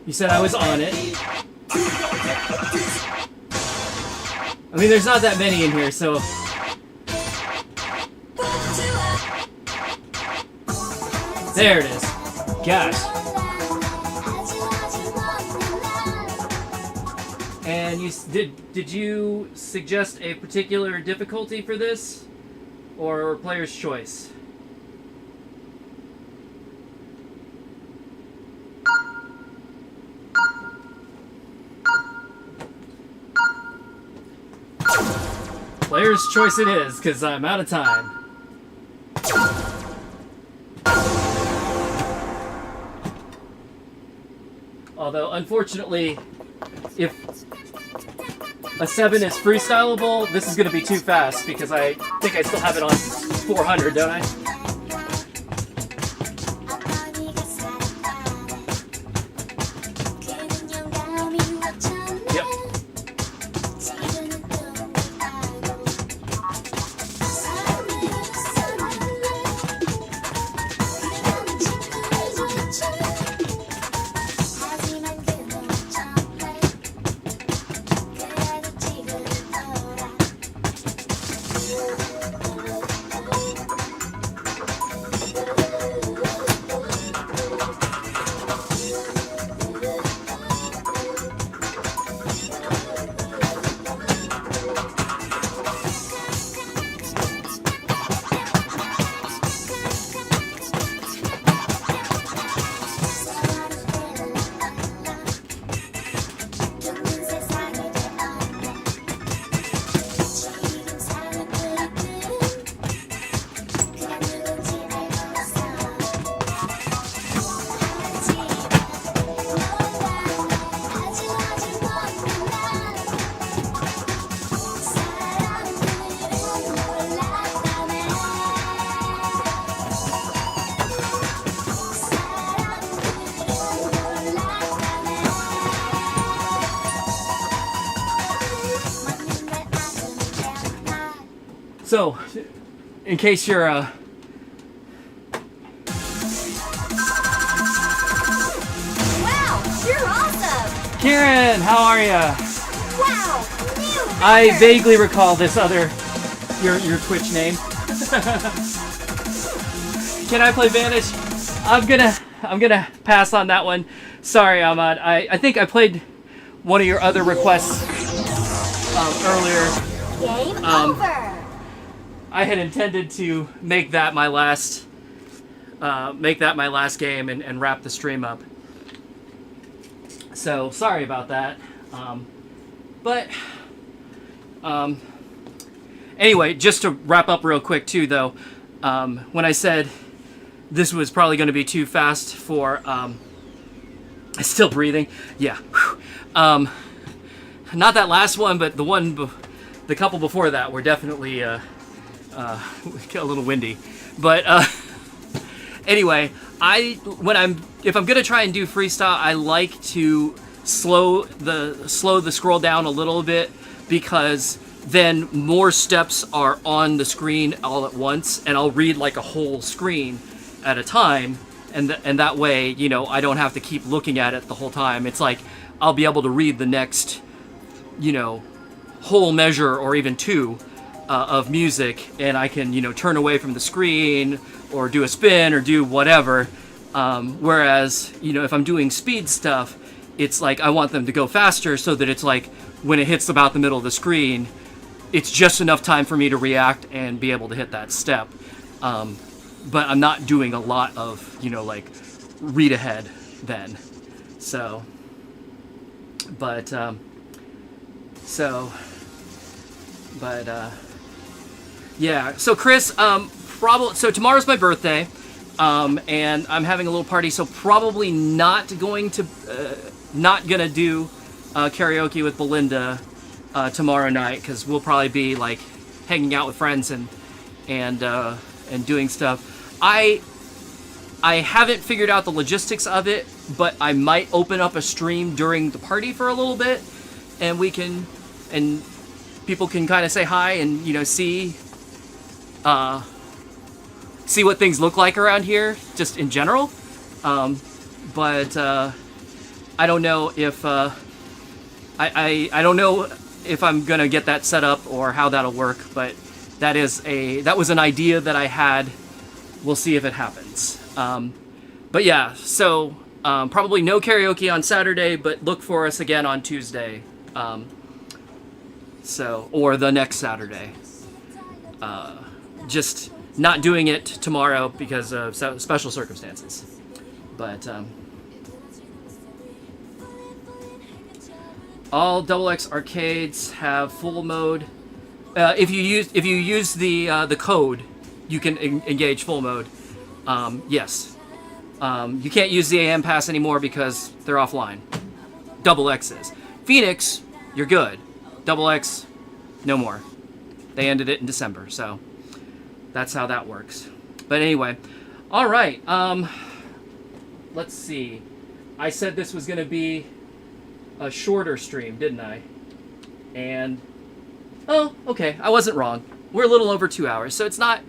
You said I was on it. I mean, there's not that many in here, so... There it is. Gosh. And did you suggest a particular difficulty for this? or player's choice? Player's choice it is, because I'm out of time. Although, unfortunately, if a 7 is freestylable, this is going to be too fast, because I think I still have it on 400, don't I? Yep. So, in case you're Wow, you're awesome! Kieran, how are ya? Wow, new I record! vaguely recall this other your Twitch name. Can I play Vanish? I'm gonna pass on that one. Sorry, Ahmad. I think I played one of your other requests earlier. Game over! I had intended to make that my last game and wrap the stream up. So sorry about that. Anyway, just to wrap up real quick too, though, when I said this was probably going to be too fast for still breathing, yeah. Not that last one, but the couple before that were definitely a little windy. But anyway, if I'm gonna try and do freestyle, I like to slow the scroll down a little bit, because then more steps are on the screen all at once, and I'll read like a whole screen at a time, and that way, you know, I don't have to keep looking at it the whole time. It's like I'll be able to read the next, you know, whole measure or even two of music, and I can, you know, turn away from the screen or do a spin or do whatever. Whereas, you know, if I'm doing speed stuff, it's like I want them to go faster, so that it's like when it hits about the middle of the screen, it's just enough time for me to react and be able to hit that step. But I'm not doing a lot of, you know, like read ahead then. So, yeah. So Chris, so tomorrow's my birthday, and I'm having a little party. So probably not gonna do karaoke with Belinda tomorrow night, because we'll probably be like hanging out with friends and doing stuff. I haven't figured out the logistics of it, but I might open up a stream during the party for a little bit, and people can kind of say hi and, you know, see what things look like around here, just in general. But I don't know if I don't know if I'm gonna get that set up or how that'll work. But that was an idea that I had. We'll see if it happens. But yeah, so probably no karaoke on Saturday, but look for us again on Tuesday. Or the next Saturday. just not doing it tomorrow because of special circumstances. But all XX arcades have full mode. If you use the code, you can engage full mode. Yes. You can't use the AM Pass anymore because they're offline. XX is. Phoenix, you're good. XX, no more. They ended it in December, so that's how that works. But anyway, all right. Let's see. I said this was going to be a shorter stream, didn't I? And oh, okay, I wasn't wrong. We're a little over 2 hours, so it's not.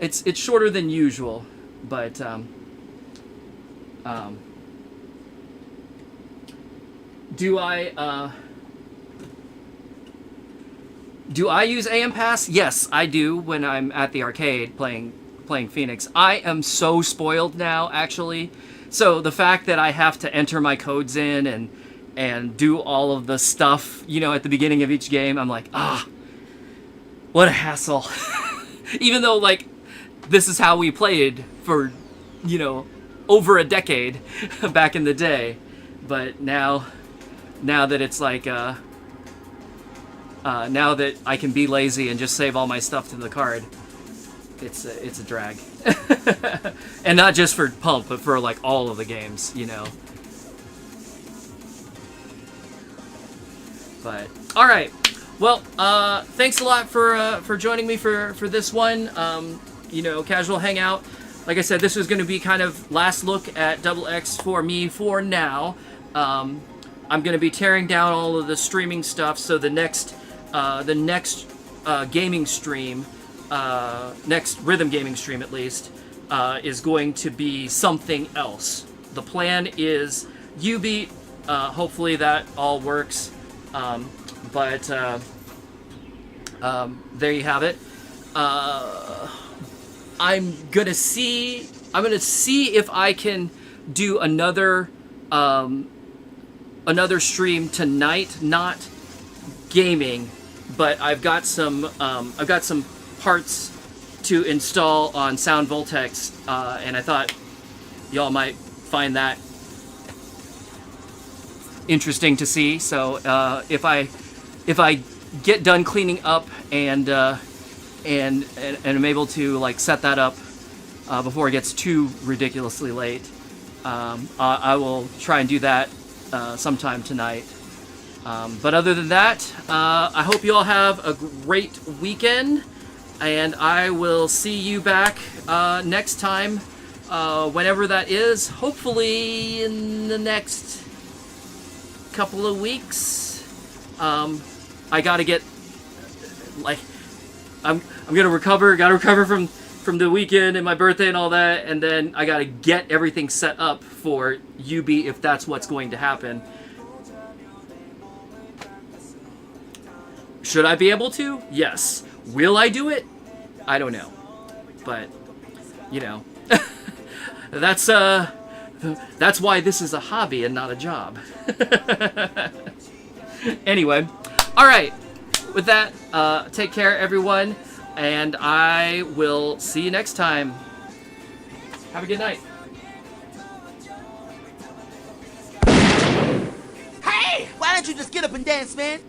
It's shorter than usual, but do I use AM Pass? Yes, I do when I'm at the arcade playing Phoenix. I am so spoiled now, actually. So the fact that I have to enter my codes in and do all of the stuff, you know, at the beginning of each game, I'm like, what a hassle. Even though, like, this is how we played for, you know, over a decade back in the day. But now that it's like, now that I can be lazy and just save all my stuff to the card, it's a drag. And not just for Pump, but for like all of the games, you know. But all right, well, thanks a lot for joining me for this one. You know, casual hangout. Like I said, this was going to be kind of last look at XX for me for now. I'm going to be tearing down all of the streaming stuff, so the next gaming stream, next rhythm gaming stream at least, is going to be something else. The plan is U-Beat. Hopefully that all works. But there you have it. I'm gonna see if I can do another stream tonight, not gaming, but I've got some parts to install on Sound Voltex, and I thought y'all might find that interesting to see. So if I get done cleaning up and I'm able to like set that up before it gets too ridiculously late, I will try and do that sometime tonight. But other than that, I hope you all have a great weekend, and I will see you back next time, whenever that is. Hopefully in the next couple of weeks. I gotta get, like, I'm gonna recover. Gotta recover from the weekend and my birthday and all that, and then I gotta get everything set up for UB if that's what's going to happen. Should I be able to? Yes. Will I do it? I don't know. But, you know, that's why this is a hobby and not a job. Anyway, all right. With that, take care, everyone, and I will see you next time. Have a good night. Hey, why don't you just get up and dance, man?